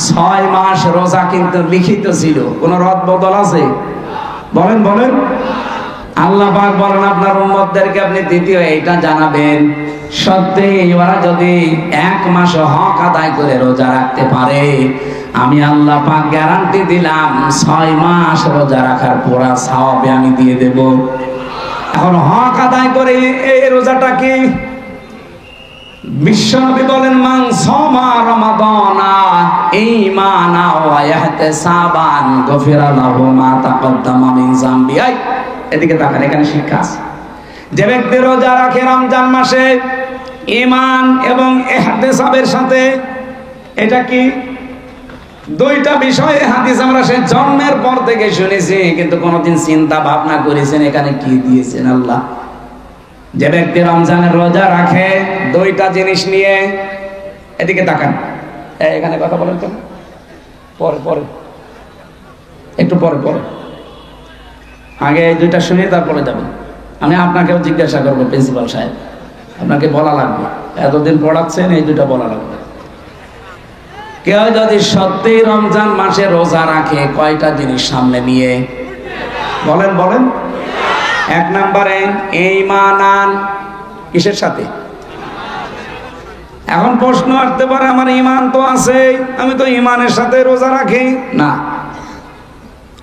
6 মাস রোজা কিন্তু লিখিত ছিল, কোন রদ বদল আছে? বলেন। আল্লাহ পাক বলেন আপনার উম্মতদেরকে আপনি দ্বিতীয় এইটা জানাবেন, সত্যি ওরা যদি 1 মাস হক আদায় করে রোজা রাখতে পারে, আমি আল্লাহ পাক গ্যারান্টি দিলাম 6 মাস রোজা রাখার পুরা সওয়াব আমি দিয়ে দেব। এখন হক আদায় করে এই রোজাটা কি? বিশ্বনবী বলেন মান সামা রমাদানা ঈমানা ওয়া ইহতিসাবান গফিরা লাহু মা তাকদ্দামা মিন যামবি। এদিকে তাকান, এখানে শিক্ষা আছে। যে ব্যক্তি রোজা রাখে রমজান মাসে ঈমান এবং ইহতিসাবের সাথে, এটা কি? দুইটা বিষয়ে হাদিস আমরা সে জন্মের পর থেকে শুনেছি, কিন্তু কোনোদিন চিন্তা ভাবনা করেছেন এখানে কি দিয়েছেন আল্লাহ। যে ব্যক্তি রমজানের রোজা রাখে দুইটা জিনিস নিয়ে, এদিকে তাকান, এখানে কথা বলেন কেন? পরে পরে একটু পরে পরে, আগে এই দুইটা শুনে তারপরে যাবেন। আমি আপনাকেও জিজ্ঞাসা করবো, প্রিন্সিপাল সাহেব আপনাকে বলা লাগবে, এতদিন পড়াচ্ছেন, এই দুইটা বলা লাগবে। কেউ যদি সত্যি রমজান মাসে রোজা রাখে কয়টা জিনিস সামনে নিয়ে? বলেন বলেন। এক নম্বরে ঈমান আন, কিসের সাথে? এখন প্রশ্ন আসতে পারে, আমার ঈমান তো আছে, আমি তো ঈমানের সাথে রোজা রাখি না।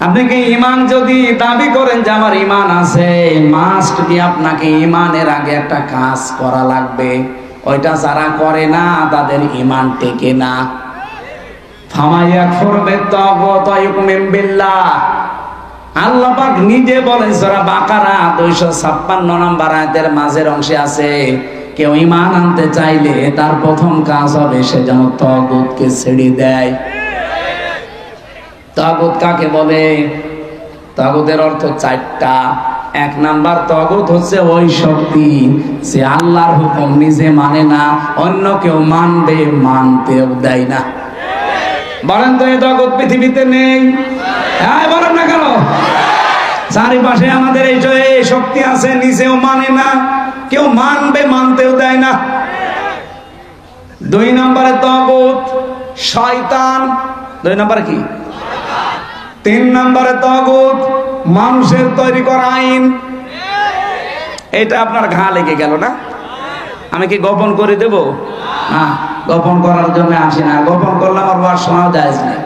আপনি কি ঈমান যদি দাবি করেন যে আমার ঈমান আছে, মাস্ট বি আপনাকে ঈমানের আগে একটা কাজ করা লাগবে। ওইটা যারা করে না তাদের ঈমান টেকে না। আল্লাহ পাক নিজে বলেন সূরা বাকারা 256 নম্বর আয়াতের মাঝের অংশে আছে, কেউ ঈমান আনতে চাইলে তার প্রথম কাজ হবে সে যেন তাগুতকে ছেড়ে দেয়। তাগুত কাকে বলে? তাগুতের অর্থ চারটা। এক নাম্বার তাগুত হচ্ছে ওই শক্তি যে আল্লাহর হুকুম নিজে মানে না, অন্য কেউ মানবে মানতেও দেয় না। বলেন তো এই তাগুত পৃথিবীতে নেই? হ্যাঁ বলেন না কেন? চারিপাশে আমাদের এই শক্তি আছে, নিজেও মানে না, কেউ মানবে মানতেও দেয় না। দুই নম্বরে তাগুত শয়তান। দুই নম্বরে কি? তিন নম্বরে তাগুত মানুষের তৈরি করা আইন। এটা আপনার ঘা লেগে গেল না? আমি কি গোপন করে দেব? না, গোপন করার জন্য আসি না, গোপন করলে আমার ওয়াজ শোনাও জায়েজ নেই।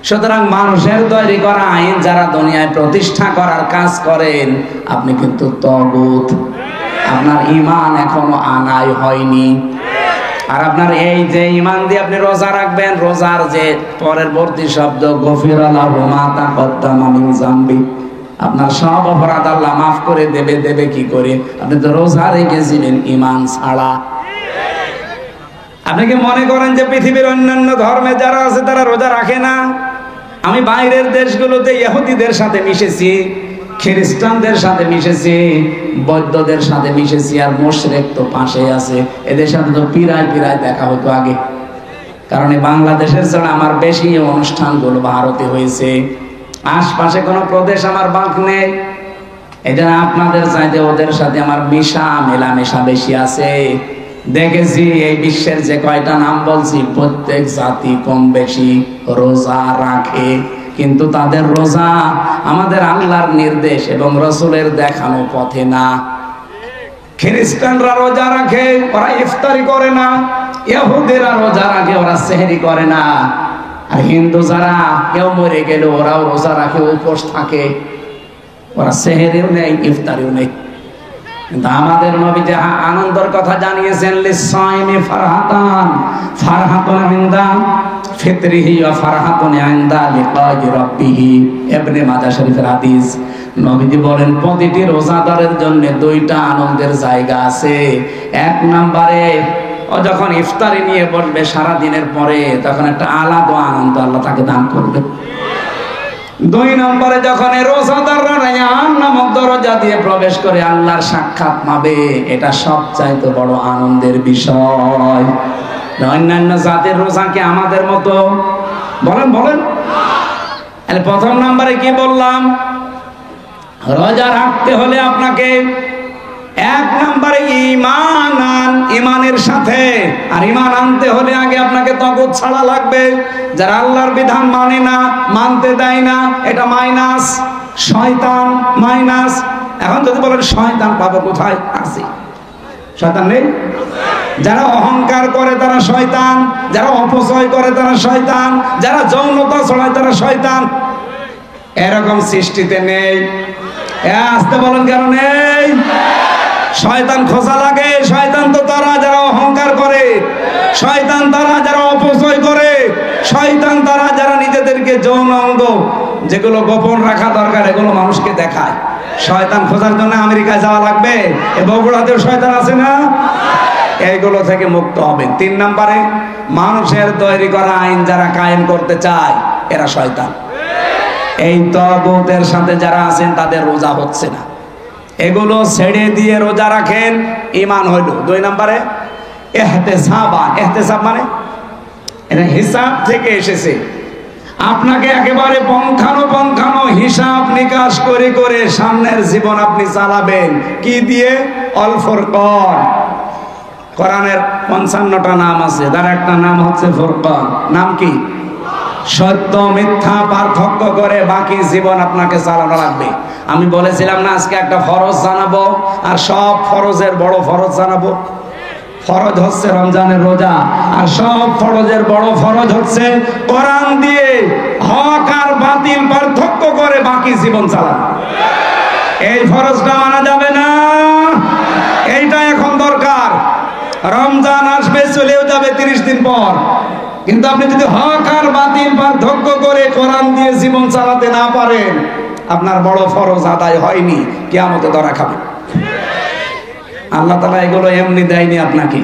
সুতরাং মানুষের তৈরি করা আইন যারা দুনিয়ায় প্রতিষ্ঠা করার কাজ করেন, আপনি কিন্তু তাগুত। আপনার ঈমান এখনো আনাই হয়নি। আর আপনার এই যে ঈমান দিয়ে আপনি রোজা রাখবেন, রোজার যে পরবর্তী শব্দ গফিরা লাহু মা তাকদ্দামা মিন যামবি, আপনার সব অপরাধ আল্লাহ মাফ করে দেবে। দেবে কি করে? আপনি তো রোজা রেখেছিলেন ঈমান ছাড়া। আপনি কি মনে করেন যে পৃথিবীর অন্যান্য ধর্মে যারা আছে তারা রোজা রাখে না? আমি বাইরের দেশগুলোতে ইহুদিদের সাথে মিশেছি, খ্রিস্টানদের সাথে মিশেছি, বৌদ্ধদের সাথে মিশেছি, আর মুশরিক তো পাশেই আছে। এদের সাথে তো পিরায় পিরায় দেখা হতো আগে, কারণ বাংলাদেশের ছাড়া আমার বেশি অনুষ্ঠানগুলো ভারতে হয়েছে। আশপাশে কোনো প্রদেশ আমার বাক নেই। এই জন্য আপনাদের চাইতে ওদের সাথে আমার মেলামেশা বেশি আছে। দেখেছি এই বিশ্বের যে কয়টা নাম বলছি, প্রত্যেক জাতি কম বেশি রোজা রাখে, কিন্তু তাদের রোজা আমাদের আল্লাহর নির্দেশ এবং রাসূলের দেখানো পথে না। খ্রিস্টানরা রোজা রাখে, ওরা ইফতারি করে না। ইহুদিরা রোজা রাখে, ওরা সেহরি করে না। আর হিন্দু যারা কেউ মরে গেল ওরাও রোজা রাখে, উপোস থাকে, ওরা সেহরিও নেই ইফতারিও নেই। কিন্তু আমাদের নবী যে আনন্দের কথা জানিয়েছেন, লিসাইমি ফারহাতান, ফারহাতুন ইনদা ফিতরিহি ওয়া ফারহাতুন ইনদা লিকাই রাব্বিহি। ইবনে মাজাহ শরীফের হাদিস। নবীজি বলেন প্রতিটি রোজাদারের জন্য দুইটা আনন্দের জায়গা আছে। এক নম্বরে ও যখন ইফতারি নিয়ে বসবে সারা দিনের পরে, তখন একটা আলাদা আনন্দ আল্লাহ তাকে দান করবে। দুই নম্বরে যখন রোজাদাররা রায়্যান নামক দরজা দিয়ে প্রবেশ করে আল্লাহর সাক্ষাৎ পাবে, এটা সবচাইতে বড় আনন্দের বিষয়। অন্যান্য জাতির রোজা কি আমাদের মতো? বলেন বলেন। প্রথম নম্বরে কি বললাম? রোজা রাখতে হলে আপনাকে এক নম্বরে ঈমান আন, ঈমানের সাথে। আর ঈমান আনতে হলে আগে আপনাকে তাগুত ছাড়া লাগবে। যারা আল্লাহর বিধান মানে না, মানতে দেয় না, এটা মাইনাস। শয়তান মাইনাস। এখন যদি বলেন শয়তান পাবে কোথায়? আছে। শয়তান নেই? যারা অহংকার করে তারা শয়তান, যারা অপচয় করে তারা শয়তান, যারা যৌনতা ছড়ায় তারা শয়তান। এরকম সৃষ্টিতে নেই। আসতে বলেন কেন নেই? শয়তান খোঁজা লাগে। শয়তান তো তারা যারা অহংকার করে, শয়তান তারা যারা অপচয় করে, শয়তান তারা যারা নিজেদেরকে যৌন অঙ্গ যেগুলো গোপন রাখা দরকার এগুলো মানুষকে দেখায়। শয়তান খোঁজার জন্য আমেরিকায় যাওয়া লাগবে? এ বগুড়াতেও শয়তান আছে না? এইগুলো থেকে মুক্ত হবে। তিন নম্বরে মানুষের তৈরি করা আইন যারা কায়েম করতে চায় এরা শয়তান। এই তাগুতের সাথে যারা আছেন তাদের রোজা হচ্ছে না, এগুলো ছেড়ে দিয়ে রোজা রাখেন, ঈমান হইল। 2 নম্বরে ইহতিসাবান, ইহতিসাব মানে এটা হিসাব থেকে এসেছে। আপনাকে একেবারে পঙ্খানো হিসাব নিকাশ করে করে সামনের জীবন আপনি চালাবেন কি দিয়ে? অল ফুরকান। কোরআনের 55টা নাম আছে, তার একটা নাম হচ্ছে ফুরকান। নাম কি? সত্য মিথ্যা পার্থক্য করে বাকি জীবন আপনাকে চালানো লাগবে। আমি বলেছিলাম না আজকে একটা ফরজ জানাবো, আর সব ফরজের বড় ফরজ জানাবো। ফরজ হচ্ছে রমজানের রোজা, আর সব ফরজের বড় ফরজ হচ্ছে কোরআন দিয়ে হক আর বাতিল পার্থক্য করে বাকি জীবন চালানো। এই ফরজটা মানা যাবে না, এইটা এখন দরকার। রমজান আসবে, চলেও যাবে 30 দিন পর, কিন্তু আপনি যদি হক আর বাতিল পার্থক্য করে কোরআন দিয়ে জীবন চালাতে না পারেন, আপনার বড় ফরজ আদায় হয়নি, কিয়ামতে ধরা খাবে। আল্লাহ তাআলা এগুলো এমনি দেয়নি আপনাকে।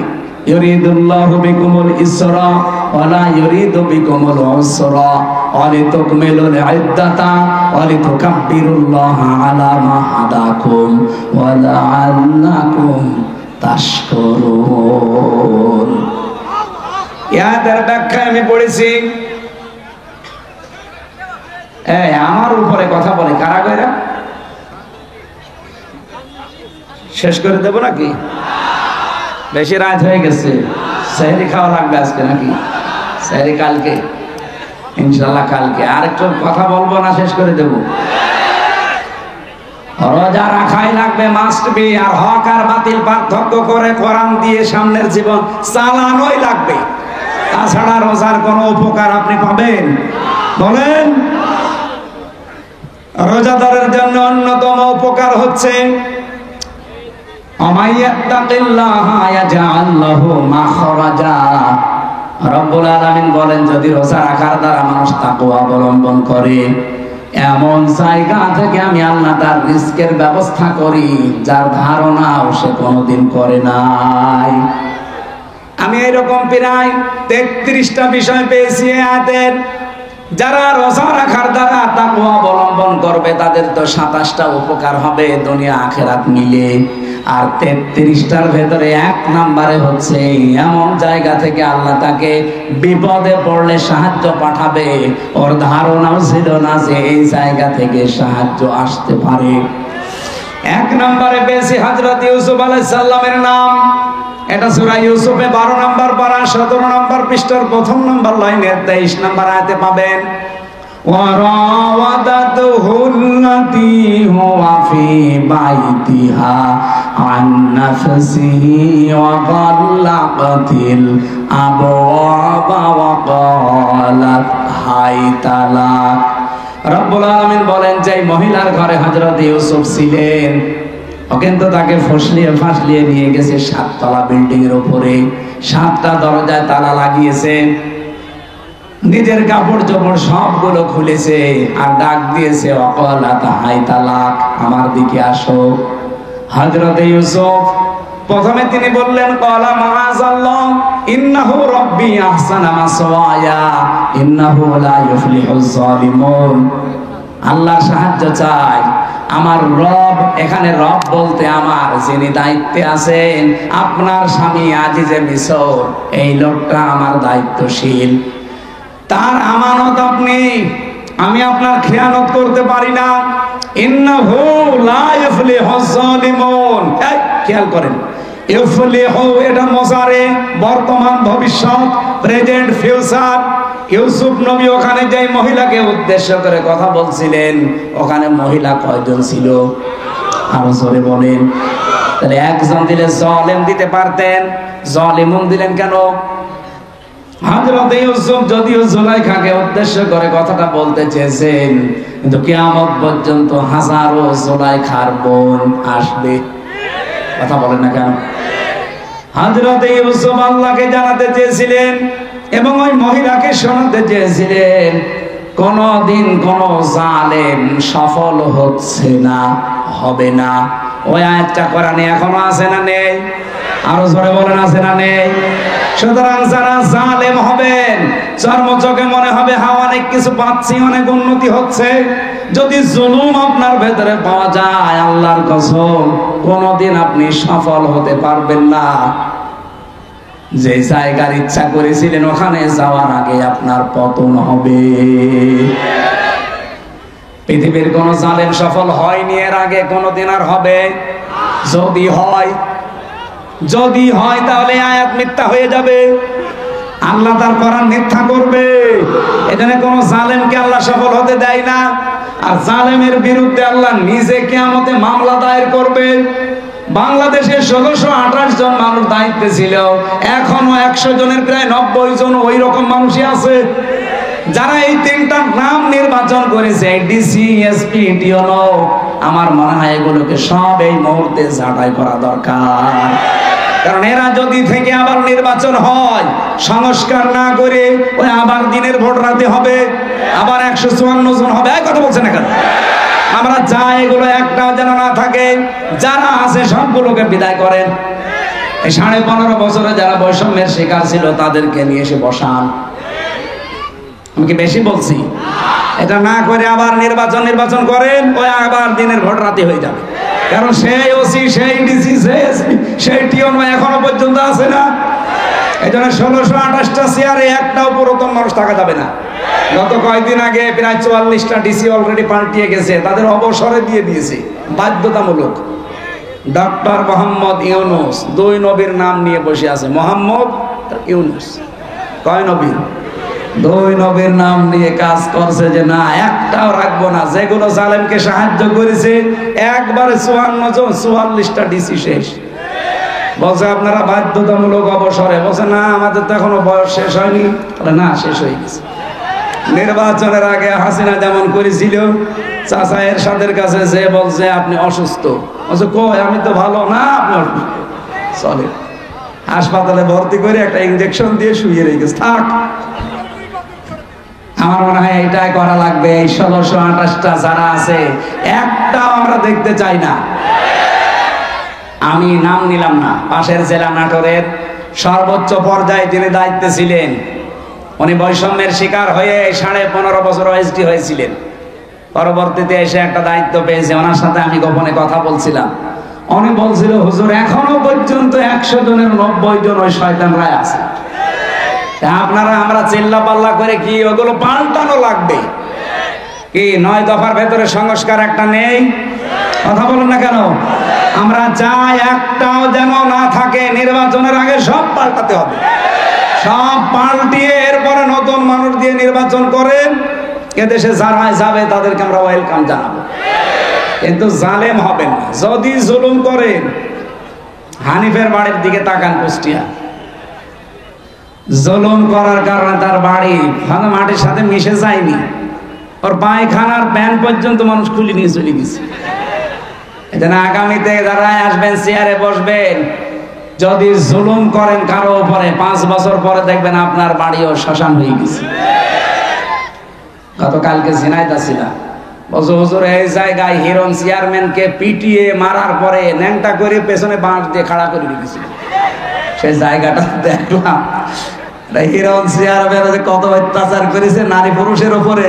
ইউরিদুল্লাহু বিকুমুল ইসরা ওয়া লা ইউরিদু বিকুমুল উসরা ওয়া লিতুকমিলুল ইদ্দাতা ওয়া লিতুকাব্বিরুল্লাহা আলা মা হাদাকুম ওয়া লাআল্লাকুম তাশকুরুন। ইয়াদের ব্যাখ্যা আমি পড়েছি। আমার উপরে কথা বলে কারা কইরা? শেষ করে দেবো নাকি? বেশি রাত হয়ে গেছে, সেহরি খাওয়া লাগবে আজকে নাকি? সেহরি কালকে, ইনশাল্লাহ কালকে। আর একটু কথা বলবো না শেষ করে দেবো? রোজা রাখাই লাগবে, মাস্ট বি। আর হক আর বাতিল পার্থক্য করে কোরআন দিয়ে সামনের জীবন চালানোই লাগবে, তাছাড়া রোজার কোনো উপকার আপনি পাবেন? বলেন। রোজাদারের জন্য অন্যতম উপকার হচ্ছে রব্বুল আলামিন বলেন, যদি রোজা রাখার দ্বারা মানুষ তাকওয়া অবলম্বন করে, এমন জায়গা থেকে আমি আল্লাহ তার রিজকের ব্যবস্থা করি যার ধারণাও সে কোনোদিন করে নাই। আমি এরকম প্রায় 33টা বিষয় পেয়েছি আয়াতের। যারা রোজা রাখার দ্বারা তাকওয়া অবলম্বন করবে তাদের তো 27টা উপকার হবে দুনিয়া আখিরাত মিলে। আর 33টার ভেতরে 1 নম্বরে হচ্ছে এমন জায়গা থেকে আল্লাহ তাকে বিপদে পড়লে সাহায্য পাঠাবে, ওর ধারণাও ছিল না যে এই জায়গা থেকে সাহায্য আসতে পারে। 1 নম্বরে পেয়েছি হযরত ইউসুফ আলাইহিস সালামের নাম। এটা সূরা ইউসুফে 12 নম্বর পারা 17 নম্বর পৃষ্ঠার 1 নম্বর লাইনের 23 নম্বর আয়াতে পাবেন। ওয়ারাওয়াদাতুহু আল্লাতী হুয়া ফি বাইতিহা আন নাফসিহি ওয়া গাল্লাকাতিল আবওয়াবা ওয়া ক্বালাত হাইতা লাক। রব্বুল আলামিন বলেন, যে মহিলার ঘরে হযরত ইউসুফ ছিলেন, ও কিন্তু তাকে ফাঁসলিয়ে নিয়ে গেছে 7 তলা বিল্ডিং এর উপরে, 7টা দরজায় তালা লাগিয়েছে, নিজের কাপড় চোপড় সবগুলো খুলেছে, আর ডাক দিয়েছে, ওয়াকালাত হাইতা লাক, আমার দিকে আসো। হযরত ইউসুফ প্রথমে তিনি বললেন, ক্বালা মাআযাল্লাহ ইন্নাহু রাব্বি আহসানা মাসওয়ায়া ইন্নাহু লা ইউফলিহুজ জালিমুন। আল্লাহর সাহায্য চাই, আমার রব। এখানে রব বলতে আমার যিনি দায়িত্বে আছেন, আপনার স্বামী আজিজে মিসর, এই লোকটা আমার দায়িত্বশীল, তার আমানত আপনি, আমি আপনার খেয়ানত করতে পারি না। ইন্নাহু লা ইউফলিহুজ জালিমুন। খেয়াল করেন, ইউফলিহু এটা মুজারে, বর্তমান ভবিষ্যৎ, প্রেজেন্ট ফিউচার। ইউসুফ নবী ওখানে যে মহিলাকে উদ্দেশ্য করে কথা বলছিলেন, ওখানে মহিলা কয়জন ছিল? আরো জোরে বলেন। তাহলে একজন দিলে জালেম দিতে পারতেন, জালিমুন দিলেন কেন? হযরত ইউসুফ যদিও জুলাইখাকে উদ্দেশ্য করে কথাটা বলতে চেয়েছেন, কিন্তু কিয়ামত পর্যন্ত হাজারো জুলাইখার বোন আসবে। কথা বলেন না কেন? হযরত ইউসুফ আল্লাহকে জানাতে চেয়েছিলেন এবং ওই মহিলাকে শোনাতে চেয়েছিলেন, কোনদিন কোন জালেম সফল হচ্ছে না, হবে না। ওই আয়াতটা কোরআনে এখনো আছে না নেই? আরো জোরে বলেন আছে না নেই? সুতরাং যারা জালেম হবেন, চর্মচোখে মনে হবে অনেক কিছু পাচ্ছি, অনেক উন্নতি হচ্ছে, যদি জুলুম আপনার ভেতরে পাওয়া যায়, আল্লাহর কসম কোনদিন আপনি সফল হতে পারবেন না। যে জায়গার ইচ্ছা করেছিলেন ওখানে যাওয়ার আগে আপনার পতন হবে। পৃথিবীর কোন জালেম সফল হয়নি এর আগে, কোনদিন আর হবে? যদি হয় তাহলে আয়াত মিথ্যা হয়ে যাবে, আল্লাহ তার কোরআন মিথ্যা করবে। এখানে কোন জালেমকে আল্লাহ সফল হতে দেয় না। আর জালেমের বিরুদ্ধে আল্লাহ নিজে কিয়ামতে মামলা দায়ের করবে। বাংলাদেশে 1628 জন মানুষ দায়িত্বে ছিল, এখনো 100 জনের প্রায় 90 জন ওই রকম মানুষই আছে যারা এই তিনটা নাম নির্বাচন করেছে, ডিসি, এসপি, টিওনো। আমার মনে হয় এগুলোকে সব এই মুহূর্তে ঝাঁটাই করা দরকার। কারণ এরা যদি থেকে আবার নির্বাচন হয়, সংস্কার না করে ওই আবার দিনের ভোট রাতে হবে, আবার 154 জন হবে। এই কথা বলছেন না কেন? আমরা চাই এগুলো একটাও যেন না থাকে, যারা আছে সবগুলোকে বিদায় করেন। এই 15.5 বছরে যারা বৈষম্যের শিকার ছিল তাদেরকে নিয়ে এসে বসান। আমি কি বেশি বলছি? এটা না করে আবার নির্বাচন করেন, ওই আবার দিনের ভোট রাতে হয়ে যাবে। কারণ সেই ওসি, সেই ডিসি, সেই টিওন এখনো পর্যন্ত আছে না। এই জন্য 1628টা চেয়ারে একটাও পুরাতন মানুষ থাকা যাবে না। গত কয়েকদিন আগে প্রায় 44টা ডিসি অলরেডি পাল্টিয়ে গেছে, তাদের অবসরে দিয়ে দিয়েছে বাধ্যতামূলক। ডক্টর মোহাম্মদ ইউনুস 2 নবীর নাম নিয়ে বসে আছে, মোহাম্মদ ইউনুস। কয় নবী? 2 নবীর নাম নিয়ে কাজ করছে যে না একটাও রাখবো না। যেগুলো জালেমকে সাহায্য করেছে একবারে 44টা ডিসি শেষ। বলছে আপনারা বাধ্যতামূলক অবসরে। বলছে না আমাদের তো এখনো বয়স শেষ হয়নি। না, শেষ হয়ে গেছে। নির্বাচনের আগে হাসিনা যেমন করেছিল, চাচা এরশাদের কাছে যে বলছে আপনি অসুস্থ, বলছে কই আমি তো ভালো। না আপনি অসুস্থ, চলে হাসপাতালে ভর্তি করে একটা ইনজেকশন দিয়ে শুয়ে রেখেছে, থাক। আমার মনে হয় এটাই করা লাগবে। এই 1628টা যারা আছে একটাও আমরা দেখতে চাই না। আমি নাম নিলাম না, পাশের জেলা নাটোরের সর্বোচ্চ পর্যায়ে যিনি দায়িত্বে ছিলেন, উনি বৈষম্যের শিকার হয়ে 15.5 বছর ওএসডি হয়েছিলেন। পরবর্তীতে এসে একটা দায়িত্ব পেয়েছে, ওনার সাথে আমি গোপনে কথা বলছিলাম। উনি বলছিল হুজুর এখনো পর্যন্ত 100 জনের 90 জন ওই শয়তানরাই আছে। আপনারা আমরা চিল্লা পাল্লা করে কি ওগুলো পাল্টানো লাগবে কি? 9 দফার ভেতরে সংস্কার একটা নেই, কথা বলেন না কেন? আমরা চাই একটাও যেন না থাকে। নির্বাচনের আগে সব পাল্টাতে হবে, সব পাল্টিয়ে এরপরে নতুন মানুষ দিয়ে নির্বাচন করেন। এদেশে যারা যাবে তাদেরকে আমরা ওয়েলকাম জানাবো, কিন্তু জালেম হবেন না। যদি জুলুম করেন, হানিফের বাড়ির দিকে তাকান, কুষ্টিয়া। জুলুম করার কারণে তার বাড়ি মাটির সাথে মিশে যায়নি, ওর পায়খানার প্যান পর্যন্ত মানুষ খুলে নিয়ে চলে গেছে। এজন্য আগামীতে যারা আসবেন চেয়ারে বসবেন, যদি জুলুম করেন কারো উপরে, 5 বছর পরে দেখবেন আপনার বাড়িও শ্মশান হয়ে গেছে। গতকালকে ঝিনাইদহ ছিলাম, বলছো হুজুর এই জায়গায় হিরণ চেয়ারম্যানকে পিটিয়ে মারার পরে ন্যাংটা করে পেছনে বাঁশ দিয়ে খাড়া করে রেখেছিল। সেই জায়গাটা দেখলাম, হিরণ চেয়ারম্যান কত অত্যাচার করেছে নারী পুরুষের উপরে।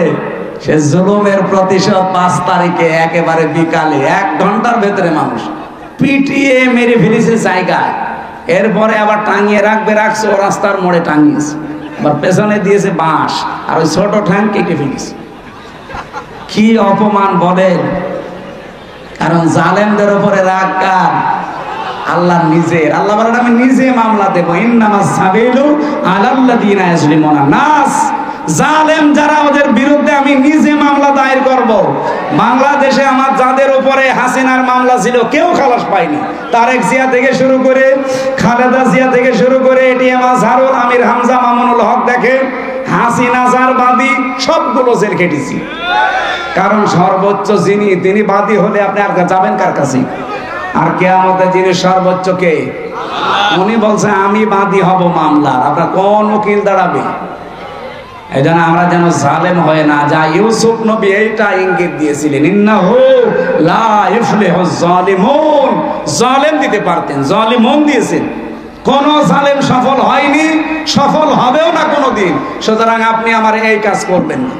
সে জুলুমের প্রতিশোধ 5 তারিখে একেবারে বিকালে 1 ঘন্টার ভেতরে মানুষ পিটিয়ে মেরে ফেলেছে জায়গায়। এরপরে আবার টাঙিয়ে রাখছে, ও রাস্তার মোড়ে টাঙিয়েছে, আবার পেছনে দিয়েছে বাঁশ, আর ওই ছোট ঠ্যাং কেটে ফেলেছে। কি অপমান বলেন! কারণ জালেমদের উপরে রাগ কার? আল্লাহ নিজের। আল্লাহ বলেন আমি নিজে মামলা দেব, ইন্নামাস সাবিলু আলাল্লাযিনা ইয়াজলিমুনা নাস। জালেম যারা ওদের বিরুদ্ধে আমি নিজে মামলা দায়ের করব। বাংলাদেশে আমার যাদের উপরে হাসিনার মামলা ছিল কেউ খালাস পায়নি। তারেক জিয়া থেকে শুরু করে, খালেদা জিয়া থেকে শুরু করে, এটিএম আজহারুল, আমির হামজা, মামুনুল হক, দেখে হাসিনা যার বাদী সবগুলো জেল কেটেছি। কারণ সর্বোচ্চ যিনি, তিনি বাদী হলে আপনি আর যাবেন কার কাছে? আর কিয়ামতে যিনি সর্বোচ্চ কে? উনি বলছে আমি বাদী হব মামলার। আপনার কোন উকিল দাঁড়াবে? এই জন্য আমরা যেন জালেম হয়ে না যা। ইউসুফ নবী এইটা ইঙ্গিত দিয়েছিলেন, ইন্নাহু লা ইফলিহুজ জালিমুন, জালেম দিতে পারতেন, জালিমুন দিয়েছেন। কোন জালেম সফল হয়নি, সফল হবেও না কোনোদিন। সুতরাং আপনি আমার এই কাজ করবেন না।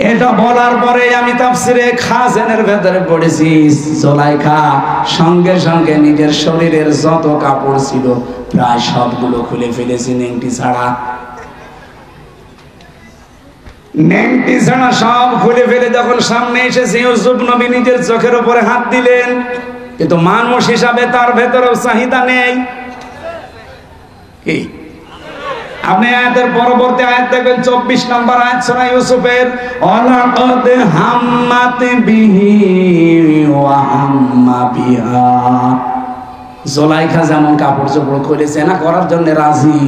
এটা বলার পরে আমি তাফসিরে খাজানের ভেতরে পড়েছি, জুলাইখা সঙ্গে সঙ্গে নিজের শরীরের যত কাপড় ছিল প্রায় সবগুলো খুলে ফেলেছি, নেংটি ছাড়া। নেংটি ছাড়া সব খুলে ফেলে যখন সামনে এসেছে, ইউসুফ নবী নিজের চোখের উপরে হাত দিলেন, কিন্তু মানুষ হিসাবে তার ভেতরেও চাহিদা নেই। কি আপনি আয়াতের পরবর্তী আয়াত দেখবেন, 24 নম্বর আয়াত সূরা ইউসুফের, ওয়ালাকাদ হাম্মাত বিহি ওয়া হাম্মা বিহা। জুলাইখা যেমন কাপড় চোপড় খুলে জেনা করার জন্য রাজি,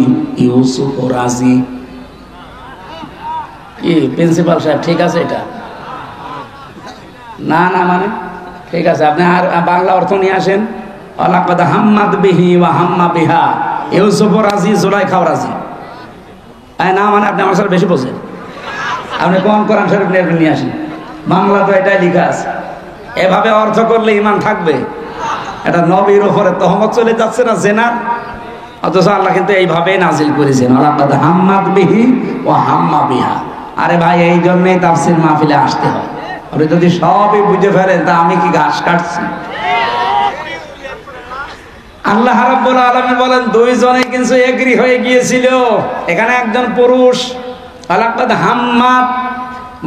ইউসুফও রাজি। কি প্রিন্সিপাল সাহেব ঠিক আছে এটা? না না মানে ঠিক আছে, আপনি আর বাংলা অর্থ নিয়ে আসেন। ওয়ালাকাদ হাম্মাত বিহি ওয়া হাম্মা বিহা, ইউসুফও রাজি, জুলাইখাও রাজি। না মানে আপনি আমার সাথে বেশি বোঝেন। আপনি কোরআন শরীফ নিয়ে আসেন, বাংলা তো এটাই লেখা আছে। এভাবে অর্থ করলে ঈমান থাকবে? এটা নবীর উপরে তহমত চলে যাচ্ছে না জেনার, অথচ আল্লাহ কিন্তু এইভাবেই নাজিল করেছেন, ওয়ালাকাদ হাম্মাত বিহি ওয়া হাম্মা বিহা। আরে ভাই, এই জন্যই তাফসীর মাহফিলে আসতে হয়। আপনি যদি সবই বুঝে ফেলেন তা আমি কি ঘাস কাটছি? আল্লাহ রাব্বুল আলামিন বলেন, দুইজনে কিন্তু এগ্রি হয়ে গিয়েছিল। এখানে একজন পুরুষ, ওয়ালাকাদ হাম্মাত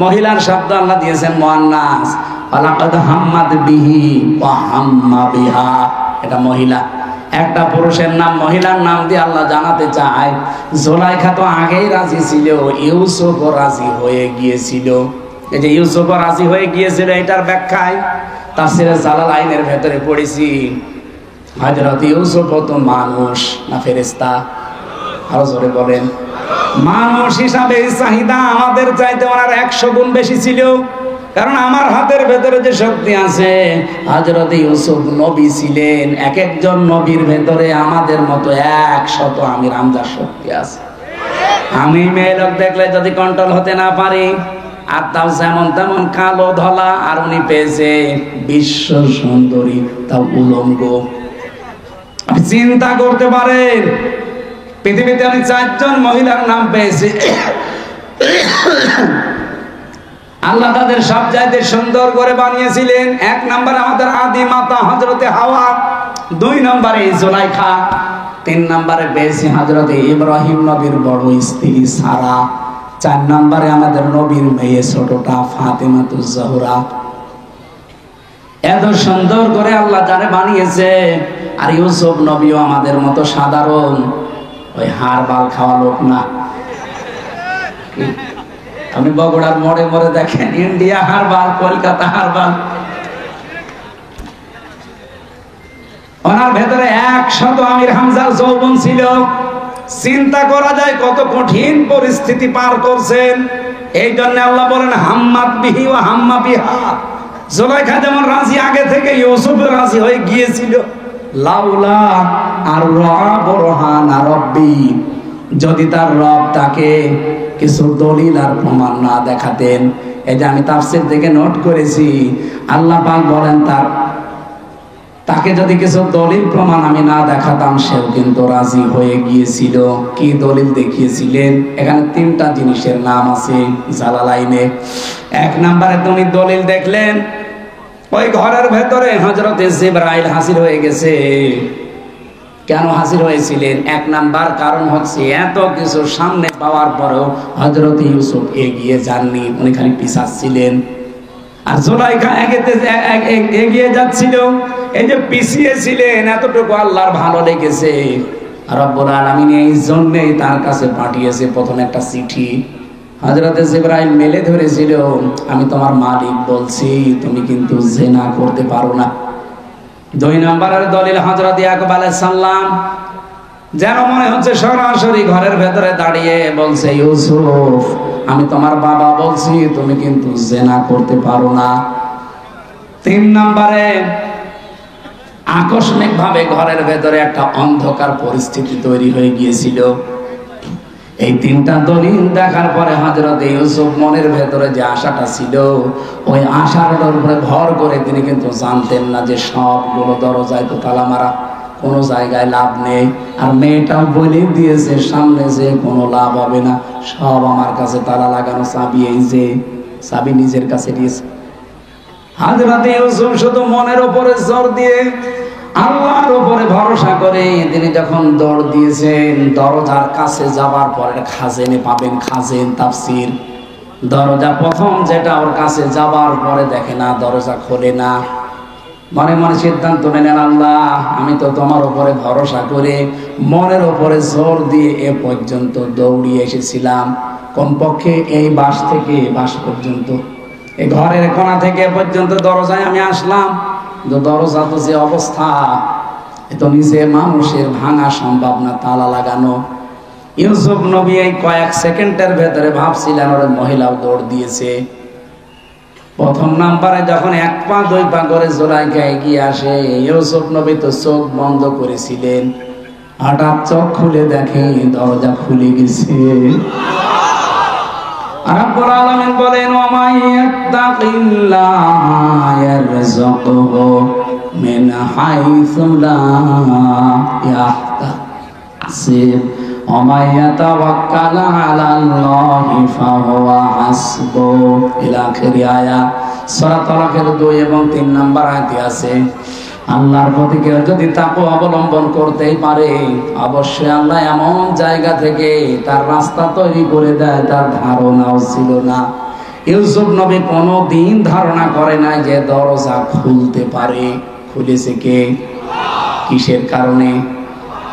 মহিলার শব্দ আল্লাহ দিয়েছেন মুআন্নাস, ওয়ালাকাদ হাম্মাত বিহি ওয়া হাম্মা বিহা এটা মহিলা। একটা পুরুষের নাম মহিলার নাম দিয়ে আল্লাহ জানাতে চায়, জুলাইখা তো আগেই রাজি ছিল, ইউসুফও রাজি হয়ে গিয়েছিল। এই যে ইউসুফও রাজি হয়ে গিয়েছিল, এটার ব্যাখ্যায় তাফসীরে জালালাইনের ভেতরে পড়েছি, হযরত ইউসুফ তো মানুষ না ফেরেশতা? আরো জোরে বলেন। মানুষ হিসাবে চাহিদা আমাদের চাইতে ওনার 100 গুণ বেশি ছিল। কারণ আমার হাতের ভেতরে যে শক্তি আছে, হযরত ইউসুফ নবী ছিলেন, এক একজন নবীর ভেতরে আমাদের মতো 100 আমির হামজার শক্তি আছে। আমি মেয়ে লোক দেখলে যদি কন্ট্রোল হতে না পারি, আর তাও যেমন তেমন কালো ধলা, আর উনি পেয়েছে বিশ্ব সুন্দরী, তাও উলঙ্গ। আপনি চিন্তা করতে পারেন, পৃথিবীতে আমি 4 জন মহিলার নাম পেয়েছি, আল্লাহ তাদের সব চাইতে সুন্দর করে বানিয়েছিলেন। 1 নম্বরে আমাদের আদি মাতা হযরতে হাওয়া, 2 নম্বরে জুলাইখা, 3 নম্বরে পেয়েছি হযরতে ইব্রাহিম নবীর বড় স্ত্রী সারা, 4 নম্বরে আমাদের নবীর মেয়ে ছোটটা ফাতেমাতুজ জোহরা। এত সুন্দর করে আল্লাহ যারে বানিয়েছে। আর ইউসুফ নবীও আমাদের মতো সাধারণ ওই হাড় বাল খাওয়া লোক না। আপনি বগুড়ার মোড়ে মোড়ে দেখেন ইন্ডিয়া হারবাল, কলকাতা হারবাল, ওনার ভেতরে 100 আমির হামজার যৌবন ছিল। চিন্তা করা যায় কত কঠিন পরিস্থিতি পার করছেন। এই জন্য আল্লাহ বলেন হাম্মাত বিহি ওয়া হাম্মা বিহা। জুলাইখা যেমন রাজি আগে থেকে, ইউসুফ রাজি হয়ে গিয়েছিল। লাউলা আর বুরহান রাব্বি, যদি তার রব তাকে কিছু দলিল আর প্রমাণ না দেখাতেন। এই যে আমি তাফসীর থেকে নোট করেছি, আল্লাহ পাক বলেন তাকে যদি কিছু দলিল প্রমাণ আমি না দেখাতাম, সেও কিন্তু রাজি হয়ে গিয়েছিল। কি দলিল দেখিয়েছিলেন? এখানে 3টা জিনিসের নাম আছে জালালাইনে। 1 নম্বরে তুমি দলিল দেখলেন, ওই ঘরের ভেতরে হযরত জিবরাইল হাজির হয়ে গেছে। কেন হাজির হয়েছিলেন? 1 নাম্বার কারণ হচ্ছে, এত কিছু সামনে পাওয়ার পরেও হযরত ইউসুফ এগিয়ে যাননি, উনি খালি পিছাচ্ছিলেন। আর জুলাইখা এগিয়ে যাচ্ছিল। এই যে পিছিয়ে ছিলেন, এতটুকু আল্লাহর ভালো লেগেছে। রব্বুল আলামিন এই জন্যই তার কাছে পাঠিয়েছে প্রথম একটা চিঠি। হযরত জিবরাইল মেলে ধরেছিল, আমি তোমার মালিক বলছি, তুমি কিন্তু জিনা করতে পারো না। 2 নম্বরের দলিল হযরত ইয়াকুব আলাইহিস সালাম, যেন মনে হচ্ছে সরাসরি ঘরের ভেতরে দাঁড়িয়ে বলছে, ইউসুফ আমি তোমার বাবা বলছি, তুমি কিন্তু জিনা করতে পারো না। 3 নম্বরে আকস্মিক ভাবে ঘরের ভেতরে একটা অন্ধকার পরিস্থিতি তৈরি হয়ে গিয়েছিল। এই তিনটা দলিল দেখার পরে হযরত ইউসুফ মনের ভেতরে যে আশাটা ছিল, ওই আশাটার উপরে ভর করে তিনি কিন্তু জানতেন না যে সবগুলো দরজায় তো তালা মারা, কোনো জায়গায় লাভ নেই। আর মেয়েটাও বলে দিয়েছে সামনে যে কোনো লাভ হবে না, সব আমার কাছে তালা লাগানো, চাবি এই যে চাবি নিজের কাছে দিয়েছে। হযরত ইউসুফ শুধু মনের উপরে জোর দিয়ে আল্লাহর উপরে ভরসা করে তিনি যখন দৌড় দিয়েছেন, দরজার কাছে যাবার পরে খাজেনে পাবেন, খাজেন তাফসীর, দরজা প্রথম যেটা ওর কাছে যাবার পরে দেখে না, দরজা খোলে না। মনে মনে সিদ্ধান্ত নিলেন, আল্লাহ আমি তো তোমার উপরে ভরসা করে মনের উপরে জোর দিয়ে এ পর্যন্ত দৌড়িয়ে এসেছিলাম, কমপক্ষে এই বাস থেকে বাস পর্যন্ত, এই ঘরের কোণা থেকে এ পর্যন্ত দরজায় আমি আসলাম, দরজা তো যে অবস্থা, এ তো নিচে মানুষের ভাঙা সম্ভব না, তালা লাগানো। ইউসুফ নবী এই কয়েক সেকেন্ডের ভেতরে ভাবছিলেন ওর মহিলাও দৌড় দিয়েছে। প্রথম নাম্বারে যখন এক পা দুই পা করে জোলাইখা এগিয়ে আসে, ইউসুফ নবী তো চোখ বন্ধ করেছিলেন, হঠাৎ চোখ খুলে দেখে দরজা খুলে গেছে। রব্বুল আলামিন বলেন, ওয়া মাইয়াত্তাকিল্লাহ ইয়ারযুকহু মিন হাইসু লা ইয়াহতাসিব ওয়া মাইয়াতাওয়াক্কাল আলাল্লাহি ফাহুয়া হাসবুহু ইলা আখির আয়াত। সূরা তালাকের 2 এবং 3 নম্বর আয়াতে আছে, আল্লাহর প্রতি কেউ যদি তাকওয়া অবলম্বন করতেই পারে, অবশ্যই আল্লাহ এমন জায়গা থেকে তার রাস্তা তৈরি করে দেয় তার ধারণাও ছিল না। ইউসুফ নবী কোনোদিন ধারণা করে নাই যে দরজা খুলতে পারে। খুলেছে কে? কিসের কারণে?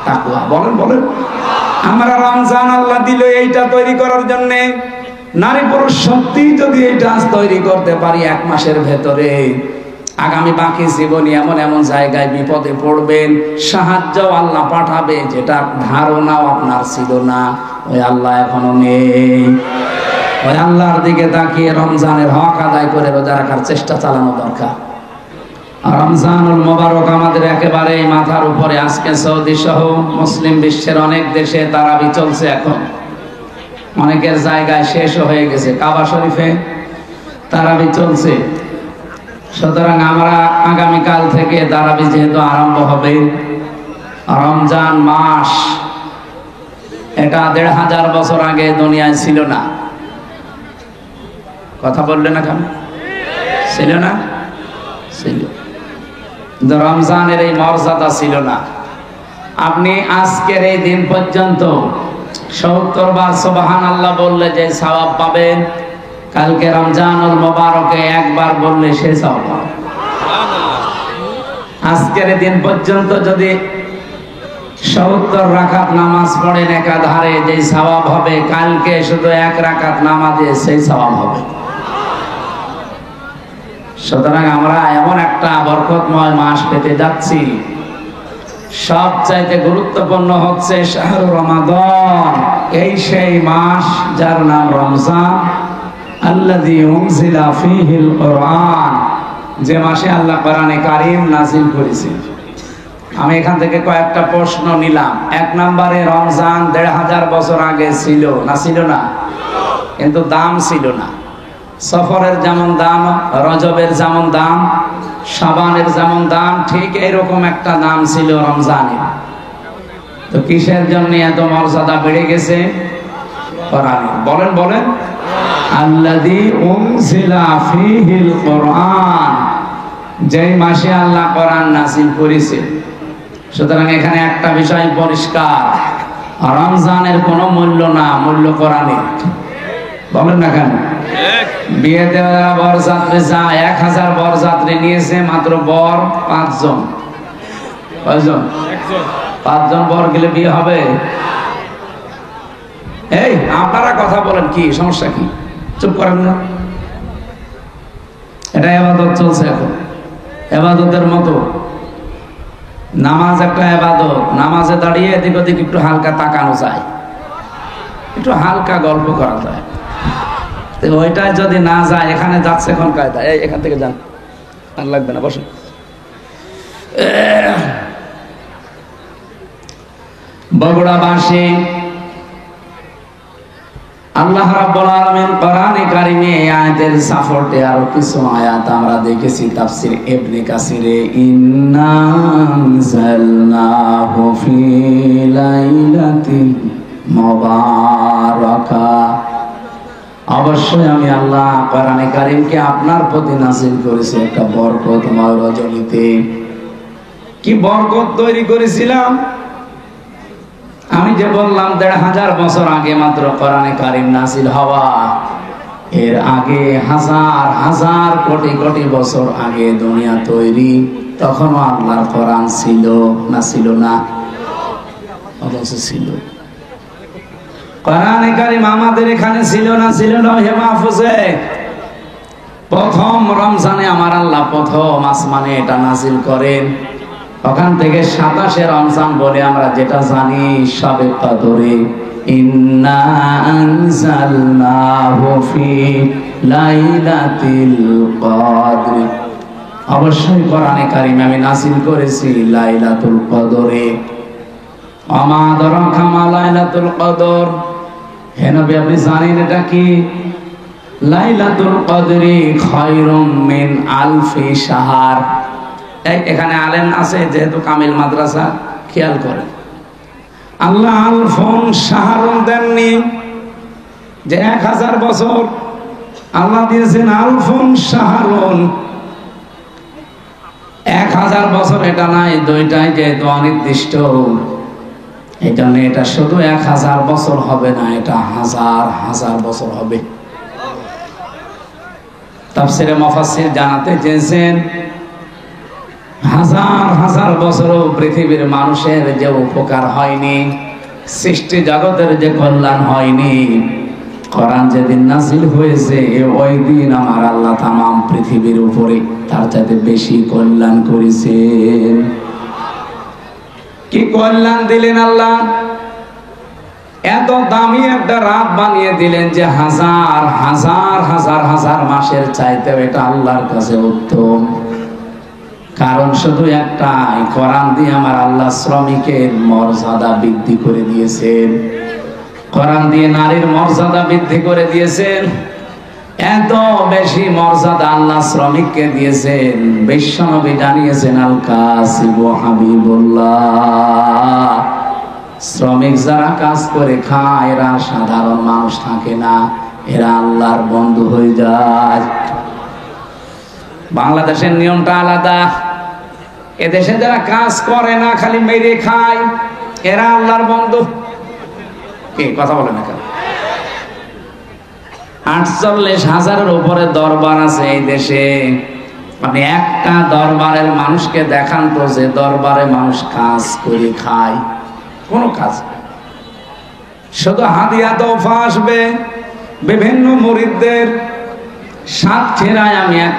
তাকওয়া। বলেন বলেন। আমরা রমজান আল্লাহ দিল এইটা তৈরি করার জন্য। নারী পুরুষ সত্যি যদি এইটা তৈরি করতে পারি এক মাসের ভেতরে, আগামী বাকি জীবনে এমন এমন জায়গায় বিপদে পড়বেন, সাহায্য আল্লাহ পাঠাবে যেটা ধারণাও আপনার ছিল না। ওই আল্লাহ এখনো নেই। ওই আল্লাহর দিকে তাকিয়ে রমজানের হক আদায় করে রোজা রাখার চেষ্টা চালানো দরকার। রমজানুল মোবারক আমাদের একেবারে মাথার উপরে। আজকে সৌদি সহ মুসলিম বিশ্বের অনেক দেশে তারাবি চলছে, এখন অনেকের জায়গায় শেষ হয়ে গেছে। কাবা শরীফে তারাবি চলছে। সুতরাং আমরা আগামীকাল থেকে তারাবি যেহেতু আরম্ভ হবে, রমজান মাস এটা ১৫০০ বছর আগে দুনিয়ায় ছিল না। কথা বললে না কেন? ছিল না? ছিল। রমজানের এই মর্যাদা ছিল না। আপনি আজকের এই দিন পর্যন্ত ৭০ বার সুবহানাল্লাহ বললে যে সওয়াব পাবেন, কালকে রমজানুল মোবারকে একবার বললে সে সওয়াব পাবেন। আজকের দিন পর্যন্ত যদি ৭০ রাকাত নামাজ পড়েন একাধারে, যে সওয়াব হবে, কালকে শুধু 1 রাকাত নামাজে সেই সওয়াব হবে। সুতরাং আমরা এমন একটা বরকতময় মাস পেতে যাচ্ছি। সবচাইতে গুরুত্বপূর্ণ হচ্ছে শাহরু রমাদান, এই সেই মাস যার নাম রমজান, আল্লাযী উনজিলা ফীহিল কুরআন, যে মাসে আল্লাহ কোরআনে কারীম নাযিল করেছেন। আমি এখান থেকে কয়েকটা প্রশ্ন নিলাম। 1 নম্বরে, রমজান ১৫০০ বছর আগে ছিল না? ছিল না? কিন্তু দাম ছিল না। সফরের যেমন দাম, রজবের যেমন দাম, শাবানের যেমন দাম, ঠিক এরকম একটা দাম ছিল রমজানের। তো কিসের জন্য এত মর্যাদা বেড়ে গেছে? কোরআনের। বলেন বলেন। আল্লাযী উনজিলা ফীহিল কুরআন, যেই মাসে আল্লাহ কোরআন নাযিল করেছে। সুতরাং এখানে একটা বিষয় পরিষ্কার, রমজানের কোনো মূল্য না, মূল্য কোরআনের। বলেন না কেন? বিয়েতে বরযাত্রী যায়, ১০০০ বরযাত্রী নিয়েছে, মাত্র বর ৫ জন। কয়জন? ৫ জন বর গেলে বিয়ে হবে? এই আপনারা কথা বলেন, কি সমস্যা? কি চুপ করেন না? এটা ইবাদত চলছে এখন, ইবাদতের মতো। নামাজ একটা ইবাদত। নামাজে দাঁড়িয়ে এদিক ওদিক একটু হালকা তাকানো যায়, একটু হালকা গল্প করা যায়। ওইটা যদি না যায়, এখানে যাচ্ছে এখন কায়দা, এই এখান থেকে যান, আর লাগবে না, বসুন। বগুড়াবাসী আল্লাহ রাব্বুল আলামিন কোরআনে কারিমে এই আয়াতের সাপোর্টে আরো কিছু আয়াত আমরা দেখেছি তাফসীর ইবনে কাসিরে, ইন্না আনজালনাহু ফি লাইলাতিন মুবারাকাহ। অবশ্যই আমি আল্লাহ কোরআনে কারিমকে আপনার প্রতি নাযিল করেছি একটা বরকতময় রজনীতে। কি বরকত তৈরি করেছিলাম? আমি যে বললাম ১৫০০ বছর আগে মাত্র কোরআনে কারিম নাযিল হওয়া, এর আগে হাজার হাজার কোটি কোটি বছর আগে দুনিয়া তৈরি, তখনও আল্লাহর কোরআন ছিল না? ছিল না? অবশ্যই ছিল। কোরআনে কারিম আমাদের এখানে ছিল না? ছিল লৌহে মাহফুজে। প্রথম রমজানে আমার আল্লাহ প্রথম আসমানে এটা নাযিল করেন। ওখান থেকে ২৭শে রমজান বলে আমরা যেটা জানি শবে কদরে, ইন্না আনজালনাহু ফি লাইলাতিল কদর। অবশ্যই কোরআনে কারিম আমি নাযিল করেছি লাইলাতুল কদরে। আমা আদরাকা মা লাইলাতুল কদর। হে নবী আপনি জানেন এটা কি? লাইলাতুল কদরি খায়রুম মিন আলফি শাহর। এখানে আলেম আছে যেহেতু কামিল মাদ্রাসা, খেয়াল করেন আল্লাহ আলফুন শাহরুন দেননি যে ১০০০ বছর, আল্লাহ দিয়েছেন আলফুন শাহরুন। ১০০০ বছর এটা নাই, দুইটাই যেহেতু অনির্দিষ্ট, এটা নেই, এটা শুধু ১০০০ বছর হবে না, এটা হাজার হাজার বছর হবে। তাফসীরে মুফাসসির জানাতে চেয়েছেন হাজার হাজার বছরও পৃথিবীর মানুষের যে উপকার হয়নি, সৃষ্টি জগতের যে কল্যাণ হয়নি, কোরআন যেদিন নাযিল হয়েছে ওই দিন আমার আল্লাহ তামাম পৃথিবীর উপরে তার চাইতে বেশি কল্যাণ করেছেন। কি কল্যাণ দিলেন আল্লাহ? এত দামি একটা রাত বানিয়ে দিলেন যে হাজার হাজার হাজার হাজার মাসের চাইতেও এটা আল্লাহর কাছে উত্তম। কারণ শুধু একটাই, কোরআন দিয়ে আমার আল্লাহ শ্রমিকের মর্যাদা বৃদ্ধি করে দিয়েছেন, কোরআন দিয়ে নারীর মর্যাদা বৃদ্ধি করে দিয়েছেন। এত বেশি মর্যাদা আল্লাহ শ্রমিককে দিয়েছেন, বিশ্বনবী জানিয়েছেন আল কাসিবু হাবিবুল্লাহ। শ্রমিক যারা কাজ করে খায় এরা সাধারণ মানুষ থাকে না, এরা আল্লাহর বন্ধু হয়ে যায়। বাংলাদেশের নিয়মটা আলাদা। এদেশে যারা কাজ করে না, খালি মেরে খায়, এরা আল্লাহর বন্ধু। কি কথা বলে না কেন? ৪৮,০০০-এর উপরে দরবার আছে এই দেশে। মানে একটা দরবারের মানুষকে দেখান তো যে দরবারে মানুষ কাজ করে খায়। কোন কাজ, শুধু হাদিয়া তোফা আসবে বিভিন্ন মুরিদদের। সাতক্ষীরায় আমি এক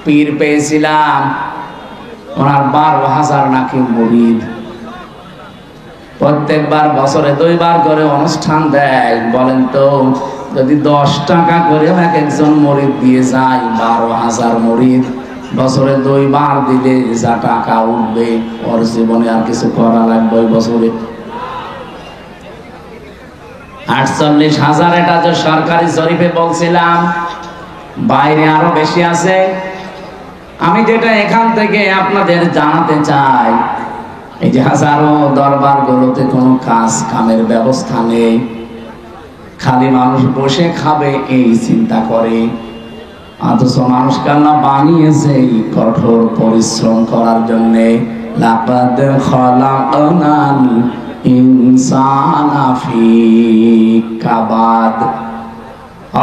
পীর পেয়েছিলাম, ওনার ১২,০০০ নাকি মুরিদ। প্রত্যেকবার বছরে ২ বার করে অনুষ্ঠান দেয়। বলেন তো যদি ১০ টাকা করে এক একজন মুরিদ দিয়ে যায়, ১২,০০০ মুরিদ বছরে ২ বার দিলে যা টাকা উঠবে, ওর জীবনে আর কিছু করা লাগবে ওই বছরে। ৪৮,০০০ এটা যে সরকারি জরিপে বলছিলাম, বাইরে আরো বেশি আছে। আমি যেটা এখান থেকে আপনাদের জানাতে চাই, এই যে হাজারো দরবার গুলোতে কোনো কাজ কামের ব্যবস্থা নেই, খালি মানুষ বসে খাবে এই চিন্তা করে। অথচ মানুষকে আল্লাহ বানিয়েছে কঠোর পরিশ্রম করার জন্যে। লাকাদ খালাকনাল ইনসানা ফি কাবাদ।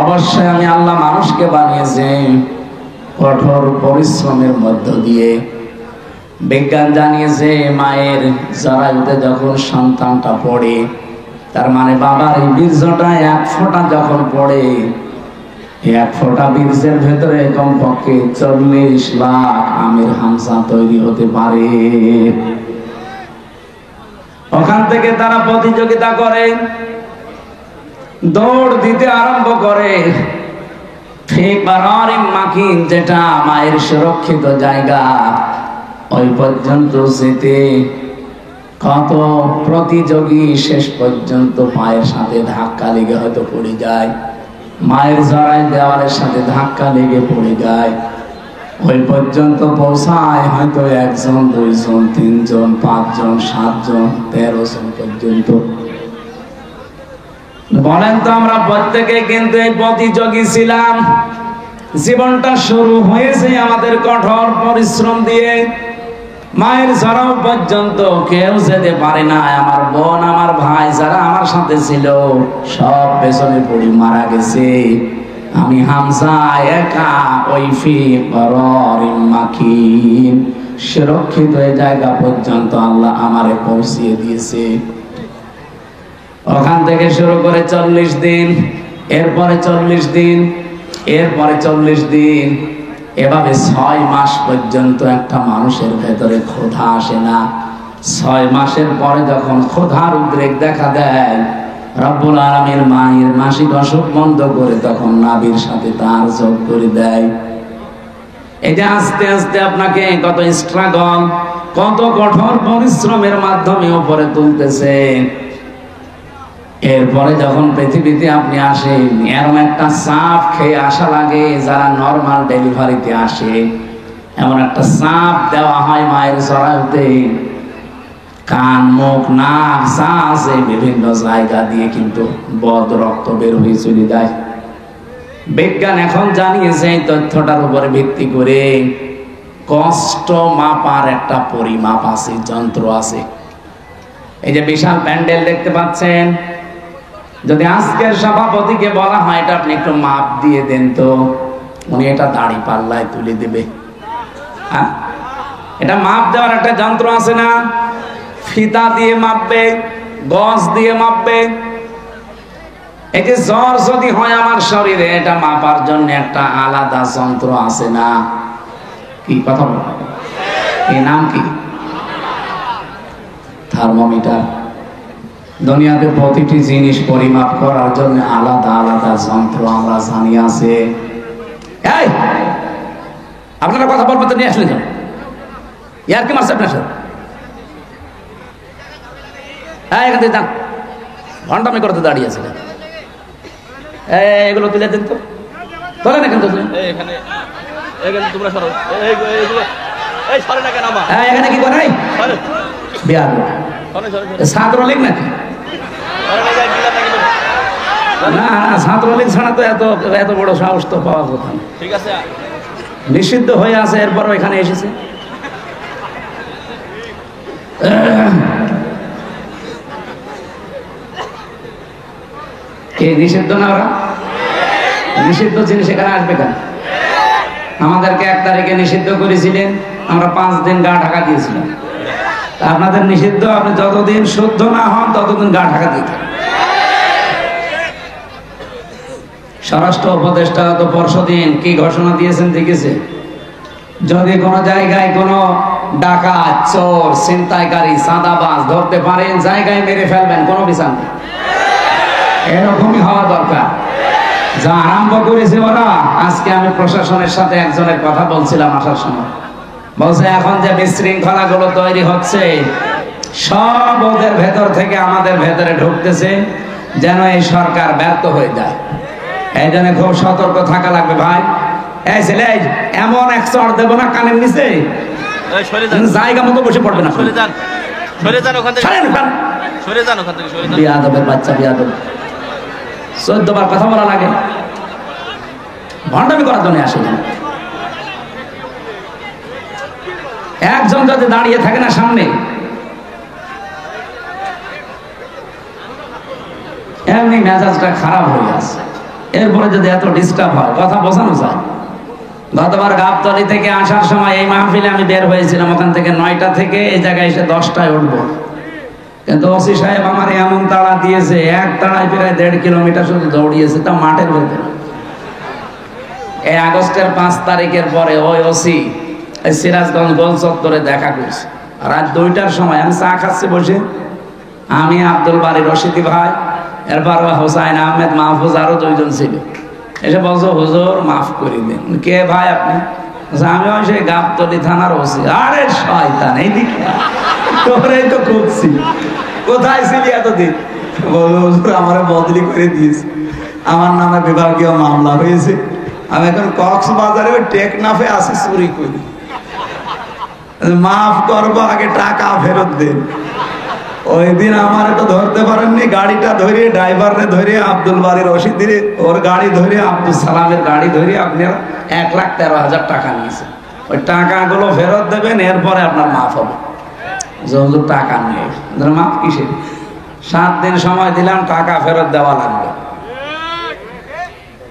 অবশ্যই আমি আল্লাহ মানুষকে বানিয়েছি কঠোর পরিশ্রমের মধ্য দিয়ে। বিজ্ঞান জানিয়েছে মায়ের জরায়ুতে যখন সন্তানটা পড়ে, তার মানে বাবার এই বীর্যটা ১ ফোঁটা যখন পড়ে, ১ ফোঁটা বীর্যের ভেতরে কমপক্ষে ৪০ লাখ আমির হামজা তৈরি হতে পারে। ওখান থেকে তারা প্রতিযোগিতা করে, দৌড় দিতে আরম্ভ করে। মাকিন, যেটা মায়ের সুরক্ষিত জায়গা, ওই পর্যন্ত যেতে কত প্রতিযোগী শেষ পর্যন্ত পায়ের সাথে ধাক্কা লেগে হয়তো পড়ে যায়, মায়ের জড়ায় দেওয়ালের সাথে ধাক্কা লেগে পড়ে যায়, ওই পর্যন্ত পৌঁছায় হয়তো 1 জন 2 জন 3 জন 5 জন 7 জন 13 জন পর্যন্ত। বলেন তো আমরা প্রত্যেকে কিন্তু এই প্রতিযোগী ছিলাম। জীবনটা শুরু হয়েছে আমাদের কঠোর পরিশ্রম দিয়ে, মায়ের জড়াও পর্যন্ত কেউ যেতে পারে না। আমার বোন আমার ভাই যারা আমার সাথে ছিল সব পেছনে পড়ে মারা গেছে। আমি হামজা একা ওই ফি বররিম মাকিন সুরক্ষিত এই জায়গা পর্যন্ত আল্লাহ আমারে পৌঁছিয়ে দিয়েছে। ওখান থেকে শুরু করে 40 দিন, এরপরে 40 দিন, এরপরে 40 দিন, এভাবে 6 মাস পর্যন্ত একটা মানুষের ভেতরে ক্ষুধা আসে না। 6 মাসের পরে যখন ক্ষুধার উদ্রেক দেখা দেয়, রব্বুল আলামিন মায়ের মাসিক অসুখ বন্ধ করে তখন নাভির সাথে তার যোগ করে দেয়। এই যে আস্তে আস্তে আপনাকে কত স্ট্রাগল, কত কঠোর পরিশ্রমের মাধ্যমে উপরে তুলতেছে। এরপরে যখন পৃথিবীতে আপনি আসেন, এরকম একটা চাপ খেয়ে আসা লাগে। যারা নরমাল ডেলিভারিতে আসে এমন একটা চাপ দেওয়া হয় মায়ের জরায়ুতে, কান মুখ নাক যা আছে বিভিন্ন জায়গা দিয়ে কিন্তু বদ রক্ত বের হয়ে চলে যায়। বিজ্ঞান এখন জানিয়েছে এই তথ্যটার উপরে ভিত্তি করে কষ্ট মাপার একটা পরিমাপ আছে, যন্ত্র আছে। এই যে বিশাল প্যান্ডেল দেখতে পাচ্ছেন, যদি আজকের সভাপতিকে বলা হয় এটা আপনি একটু মাপ দিয়ে দেন তো, উনি এটা দাড়ি পাল্লায় তুলে দেবে। হ্যাঁ, এটা মাপ দেওয়ার একটা যন্ত্র আছে না, ফিতা দিয়ে মাপবে, গজ দিয়ে মাপবে। এই যে জ্বর যদি হয় আমার শরীরে, এটা মাপার জন্য একটা আলাদা যন্ত্র আছে না? কি কথা বল, এই নাম কি? থার্মোমিটার। দুনিয়াতে প্রতিটি জিনিস পরিমাপ করার জন্য আলাদা আলাদা যন্ত্র আমরা জানি আছে। এই আপনারা কথা বলবেন তো, নিয়ে আসলে যান, ইয়ার কি মারছে আপনার সাথে? এখান থেকে যান, ঘন্টামি করতে দাঁড়িয়ে আছে। এগুলো তুলে দেন তো, তোলেন এখান থেকে। এখানে কি করে ছাত্রলীগ নাকি? না, ছাত্রলীগ ছাড়া তো এত বড় সাহস তো পাওয়া কথা না। ঠিক আছে, নিষিদ্ধ হয়ে আছে, এরপরও এখানে এসেছে। কে নিষিদ্ধ না? ওরা নিষিদ্ধ জিনিস এখানে আসবে কেন? আমাদেরকে 1 তারিখে নিষিদ্ধ করেছিলেন, আমরা 5 দিন গা ঢাকা দিয়েছিলাম। আপনাদের নিষিদ্ধ, আপনি যতদিন শুদ্ধ না হন ততদিন গা ঢাকা দিতে। স্বরাষ্ট্র উপদেষ্টা তো পরশুদিন কি ঘোষণা দিয়েছেন দেখেছে? যদি কোনো জায়গায় কোনো ডাকাত, চোর, ছিনতাইকারী, চাঁদাবাজ ধরতে পারেন, জায়গায় মেরে ফেলবেন, কোনো বিচার নেই। এরকমই হওয়া দরকার। যা আরম্ভ করেছে ওরা, আজকে আমি প্রশাসনের সাথে একজনের কথা বলছিলাম আসার সময়, বলছে এখন যে বিশৃঙ্খলা গুলো তৈরি হচ্ছে সব ওদের ভেতর থেকে আমাদের ভেতরে ঢুকতেছে, যেন এই সরকার ব্যর্থ হয়ে যায়। এই জন্য খুব সতর্ক থাকা লাগবে ভাই। এই ছেলে, এমন এক চড় দেবো না কানের নিচে, জায়গা মতো বসে পড়বে না। বিয়াদবের বাচ্চা, বিয়াদব। 14 বার কথা বলা লাগে, ভণ্ডামি করার জন্য আসে। একজন যদি দাঁড়িয়ে থাকে না সামনে, এমনি মেজাজটা খারাপ হয়ে আছে। এরপরে যদি এত ডিস্টার্ব হয়, কথা বোঝানো যায়। গতবার গাবতলী থেকে আসার সময় এই মাহফিলে আমি বের হয়েছিলাম, ওখান থেকে 9টা থেকে এই জায়গায় এসে 10টায় উঠবো, কিন্তু ওসি সাহেব আমার এমন তাড়া দিয়েছে, এক তাড়ায় প্রায় 1.5 কিলোমিটার শুধু দৌড়িয়েছে, তা মাঠের ভেতরে। এই আগস্টের 5 তারিখের পরে ওই ওসি সিরাজগঞ্জ গোল চত্বরে দেখা করছে রাত 2টার সময়। আমি চা খাচ্ছি বসে, আমি, আব্দুল বারী রশিদি ভাই, এরপর হোসাইন আহমেদ, মাহফুজ, আরো 2 জন ছিল। এসে বলছো হুজুর মাফ করে দেন। কে ভাই আপনি? আমি ওই সেই গাবতলী থানার ওসি। আরে শয়তান, এইদিকে তোরাই তো খুঁজছি, কোথায় ছিলি এতদিন? হুজুর আমারে বদলি করে দিয়েছে, আমার নামে বিভাগীয় মামলা হয়েছে, আমি এখন কক্সবাজারে ওই টেকনাফে আসি চুরি করি, মাফ করবো, আগে টাকা ফেরত দেন। ওই দিন আমার তো ধরতে পারেননি, গাড়িটা ধরে ড্রাইভারে ধরে আব্দুল বাড়ির রশিদ দিলে ওর গাড়ি ধরে আব্দুল সালামের গাড়ি ধরে আপনারা 1,13,000 টাকা নিয়েছে। ওই টাকাগুলো ফেরত দেবেন, এরপরে আপনার মাফ হবে। হুজুর টাকা নিয়ে মাফ কিসের? 7 দিন সময় দিলাম, টাকা ফেরত দেওয়া লাগবে।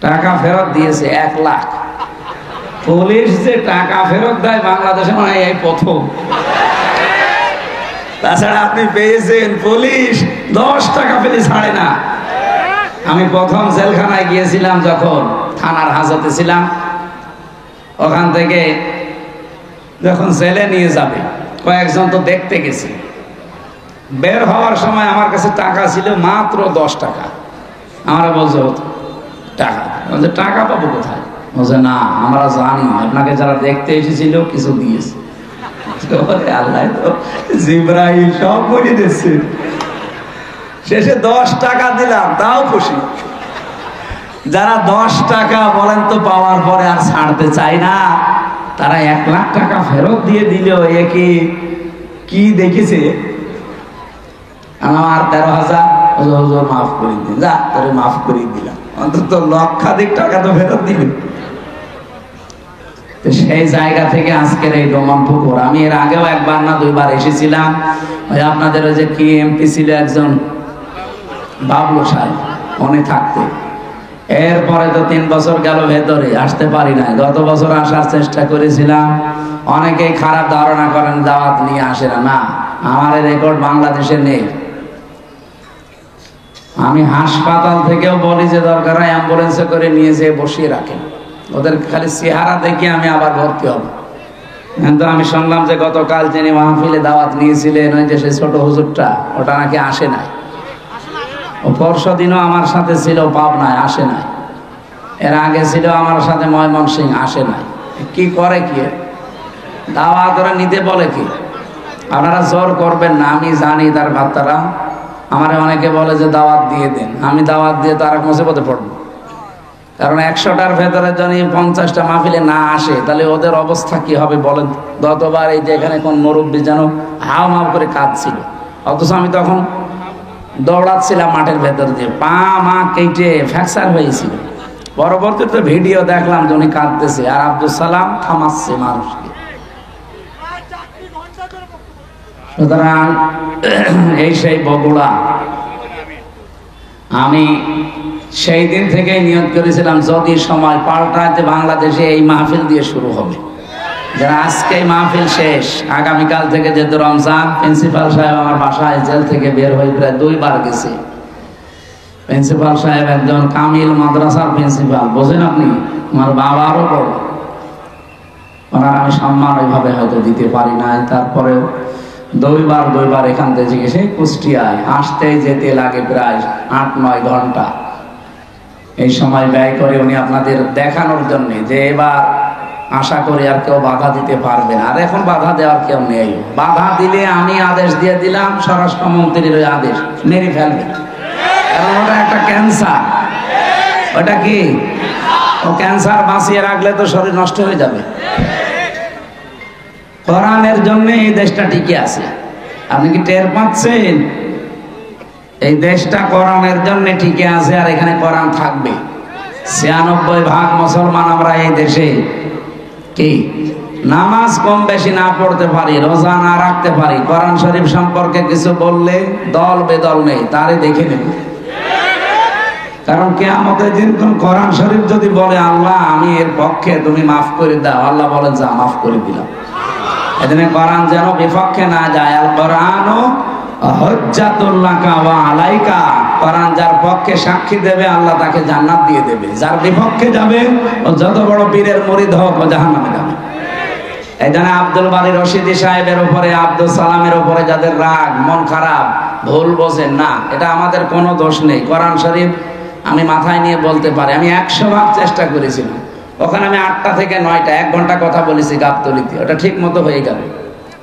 টাকা ফেরত দিয়েছে 1 লাখ। পুলিশ যে টাকা ফেরত দেয় বাংলাদেশে মানে এই প্রথম। তাছাড়া আপনি পেয়েছেন পুলিশ 10 টাকা পেলে ছাড়ে না। আমি প্রথম জেলখানায় গিয়েছিলাম যখন থানার হাজতে ছিলাম, ওখান থেকে যখন জেলে নিয়ে যাবে কয়েকজন তো দেখতে গেছি, বের হওয়ার সময় আমার কাছে টাকা ছিল মাত্র 10 টাকা। আমরা বলছে টাকা, বলছে টাকা পাবো কোথায়? বলছে না আমরা জানি আপনাকে যারা দেখতে এসেছিল কিছু দিয়েছে। আল্লাহ তো জিব্রাইল সব বলে দিচ্ছে। শেষে 10 টাকা দিলাম, তাও খুশি। যারা 10 টাকা বলেন তো পাওয়ার পরে আর ছাড়তে চায় না, তারা 1 লাখ টাকা ফেরত দিয়ে দিল। এ কি দেখেছে? আমার 13,000 হুজুর মাফ করে দিন, যা তোরে মাফ করে দিলাম, অন্তত লক্ষাধিক টাকা তো ফেরত দিবে। সেই জায়গা থেকে আজকের এই ডোমানপুকুর। আমি এর আগেও 1বার না 2বার এসেছিলাম। ওই আপনাদের ওই যে কি এমপি ছিল একজন বাবলু সাহেব, উনি থাকতে। এরপরে তো 3 বছর গেল ভেতরে, আসতে পারি না। গত বছর আসার চেষ্টা করেছিলাম। অনেকেই খারাপ ধারণা করেন দাওয়াত নিয়ে আসে না। না, আমার রেকর্ড বাংলাদেশে নেই। আমি হাসপাতাল থেকেও বলি যে দরকার হয় অ্যাম্বুলেন্সে করে নিয়ে যেয়ে বসিয়ে রাখেন, ওদের খালি চেহারা দেখে আমি আবার ভর্তি হব। কিন্তু আমি শুনলাম যে গতকাল যিনি মাহফিলে দাওয়াত নিয়েছিলেন, ওই যে সেই ছোট হুজুরটা, ওটা নাকি আসে নাই। ও পরশু দিনও আমার সাথে ছিল পাবনায়, আসে নাই। এর আগে ছিল আমার সাথে ময়মনসিংহ, আসে নাই। কি করে কি দাওয়াত ওরা নিতে বলে কি? আপনারা জোর করবেন না, আমি জানি তার ভাত্তারা। আমার অনেকে বলে যে দাওয়াত দিয়ে দেন, আমি দাওয়াত দিয়ে তার মুসিবতে পড়বো। কারণ 100টার ভেতরে যদি 50টা মাহফিলে না আসে, তাহলে ওদের অবস্থা কি হবে বলেন? গতবার এই যে এখানে কোন মুরব্বী যেন হাও মাও করে কাঁদছিল, অথচ আমি তখন দৌড়াচ্ছিলাম মাঠের ভেতর দিয়ে, পা মা কেটে ফ্র্যাকচার হয়েছিল। পরবর্তীতে ভিডিও দেখলাম যে উনি কাঁদতেছে, আর আব্দুল সালাম থামাচ্ছে মানুষকে। সুতরাং এই সেই বগুড়া। আমি সেই দিন থেকেই নিয়ত করেছিলাম যদি সময় পাল্টাতে বাংলাদেশে এই মাহফিল দিয়ে শুরু হবে। যারা আজকে এই মাহফিল শেষ, আগামীকাল থেকে যেহেতু রমজান, প্রিন্সিপাল সাহেব আমার বাসায় জেল থেকে বের হয়ে প্রায় 2বার গেছে। প্রিন্সিপাল সাহেব একজন কামিল মাদ্রাসার প্রিন্সিপাল, বোঝেন আপনি, আমার বাবারও বড়। ওনার আমি সম্মান ওইভাবে হয়তো দিতে পারি নাই, তারপরেও 2বার এখান থেকে সেই কুষ্টিয়ায় আসতে যেতে লাগে প্রায় 8-9 ঘন্টা। এই সময় ব্যয় করে উনি আপনাদের দেখানোর জন্য যে এবার আশা করি আর কেউ বাধা দিতে পারবে না। আর এখন বাধা দেওয়ার কেউ নেই। বাধা দিলে আমি আদেশ দিয়ে দিলাম, স্বরাষ্ট্রমন্ত্রীর ওই আদেশ মেরে ফেলবে। কারণ ওটা একটা ক্যান্সার। ওটা কি? ও ক্যান্সার বাঁচিয়ে রাখলে তো শরীর নষ্ট হয়ে যাবে। কোরআনের জন্য এই দেশটা টিকে আছে। আপনি কি টের পাচ্ছেন? এই দেশটা কোরআনের জন্য টিকে আছে, আর এখানে কোরআন থাকবে। 96% মুসলমান আমরা এই দেশে। কি নামাজ কম বেশি না পড়তে পারি, রোজা না রাখতে পারি, কোরআন শরীফ সম্পর্কে কিছু বললে দল বেদল নেই, তারই দেখে নেব। কারণ কিয়ামতের দিন কোন কোরআন শরীফ যদি বলে আল্লাহ আমি এর পক্ষে, তুমি মাফ করে দাও, আল্লাহ বলেন যা মাফ করে দিলাম। এদিনে কোরআন যেন বিপক্ষে না যায়। আল কোরআনও হুজ্জাতুল লাকা ওয়া আলাইকা। কোরআন যার পক্ষে সাক্ষী দেবে আল্লাহ তাকে জান্নাত দিয়ে দেবে, যার বিপক্ষে যাবে ও যত বড় পীরের মুরিদ হোক ও জাহান্নামে যাবে। এই জন্য আব্দুল বারী রশিদি সাহেবের উপরে, আব্দুল সালামের উপরে যাদের রাগ, মন খারাপ, ভুল বোঝেন না, এটা আমাদের কোনো দোষ নেই। কোরআন শরীফ আমি মাথায় নিয়ে বলতে পারি। আমি 100 ভাগ চেষ্টা করেছিলাম, ওখানে আমি 8টা থেকে 9টা 1 ঘন্টা কথা বলেছি গাবতলীতে, ওটা ঠিক মতো হয়ে গেল।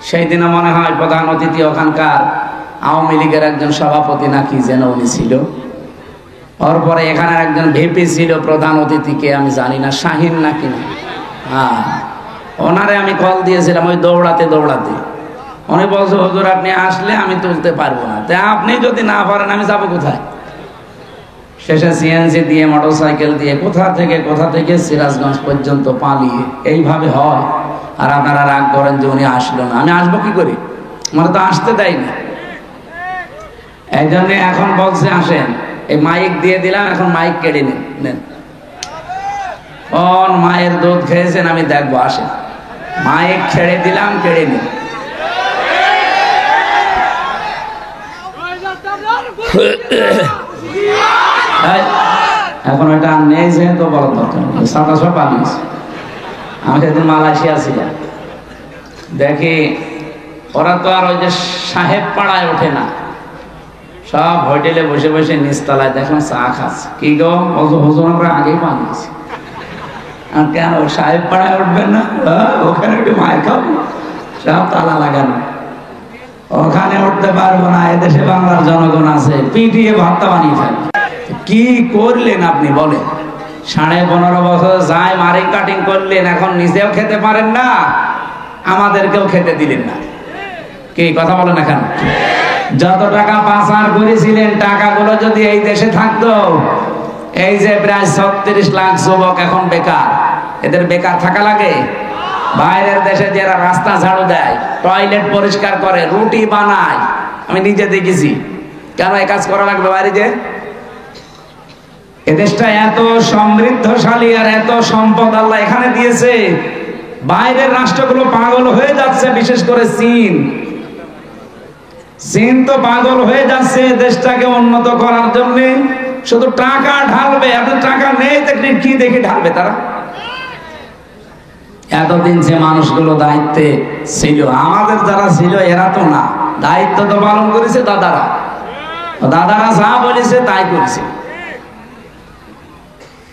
সেই দিনে মনে হয় প্রধান অতিথি ওখানকার আওয়ামী লীগের একজন সভাপতি নাকি যেন উনি ছিল। ওর পরে এখানে একজন ভিপি ছিল প্রধান অতিথিকে আমি জানি না, শাহিন নাকি না, হ্যাঁ, ওনারে আমি কল দিয়েছিলাম ওই দৌড়াতে দৌড়াতে। উনি বলছে হুজুর আপনি আসলে আমি তুলতে পারবো না, তা আপনি যদি না পারেন আমি যাবো কোথায়? শেষে সিএনজি দিয়ে মোটরসাইকেল দিয়ে কোথা থেকে সিরাজগঞ্জ পর্যন্ত পালিয়ে এইভাবে হয়। আর আপনারা রাগ করেন যে উনি আসলো না, আমি আসবো কি করে? আমার তো আসতে দেয়নি। এই জন্য এখন বলছে আসেন, এই মাইক দিয়ে দিলাম, এখন মাইক কেড়ে নেন। কোন মায়ের দুধ খেয়েছেন আমি দেখবো, আসেন। মাইক ছেড়ে দিলাম, কেড়ে নিন। এখন ওইটা নেই যেহেতু বড় দরকার, 27 পালিয়েছে। আমি সেদিন মালয়েশিয়া ছিলাম, দেখি ওরা তো আর ওই যে সাহেব পাড়ায় ওঠে না, সব হোটেলে বসে বসে নিচতলায় দেখলাম চা খাচ্ছে। কি গো বলছো হুজুর আমরা আগেই বানিয়েছি। আর কেন সাহেব পাড়ায় উঠবেন না? ওখানে একটু মায়ের খাবো, সব তালা লাগানো, ওখানে উঠতে পারবো না। এদেশে বাংলার জনগণ আছে, পিটিয়ে ভর্তা বানিয়ে ফেলবে। কি করলেন আপনি বলেন? 15.5 বছর যায় মারিং কাটিং করলেন, এখন নিজেও খেতে পারেন না, আমাদেরকেও খেতে দিলেন না। কি কথা বলেন? এখন যত টাকা পাচার করেছিলেন, টাকাগুলো যদি এই দেশে থাকতো, এই যে প্রায় 36 লাখ যুবক এখন বেকার, এদের বেকার থাকা লাগে? বাইরের দেশে যারা রাস্তা ঝাড়ু দেয়, টয়লেট পরিষ্কার করে, রুটি বানায়, আমি নিজে দেখেছি। কেন এই কাজ করা লাগবে বাইরে? যে এদেশটা এত সমৃদ্ধশালী আর এত সম্পদ আল্লাহ এখানে দিয়েছে, বাইরের রাষ্ট্রগুলো পাগল হয়ে যাচ্ছে। বিশেষ করে চীন তো পাগল হয়ে যাচ্ছে দেশটাকে উন্নত করার জন্য, শুধু টাকা ঢালবে। এত টাকা নেই দেখলে কি দেখে ঢালবে তারা? এতদিন যে মানুষগুলো দায়িত্বে ছিল, আমাদের যারা ছিল এরা তো না, দায়িত্ব তো পালন করেছে দাদারা যা বলেছে তাই করেছে।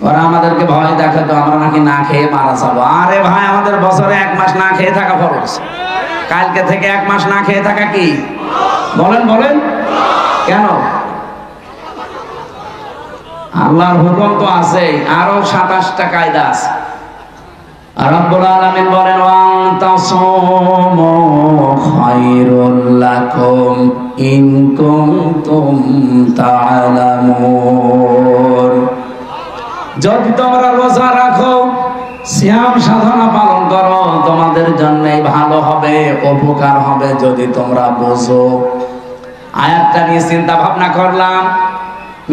ওরা আমাদেরকে ভয় দেখাতো আমরা নাকি না খেয়ে মারা যাবো। আরে ভাই, আমাদের বছরে 1 মাস না খেয়ে থাকা ফরজ। কালকে থেকে 1 মাস না খেয়ে থাকা কি? বলেন কেন? আল্লাহর হুকুম তো আছে, আরো 27টা কায়দা আছে। রব্বুল আলামিন বলেন ওয়ান্তাসুমু খায়রুল লাকুম ইন কুনতুম তা'লামুন। যদি তোমরা রোজা রাখো, সিয়াম সাধনা পালন করো, তোমাদের জন্যই ভালো হবে, উপকার হবে যদি তোমরা বোঝো। আয়াতটা নিয়ে চিন্তা ভাবনা করলাম,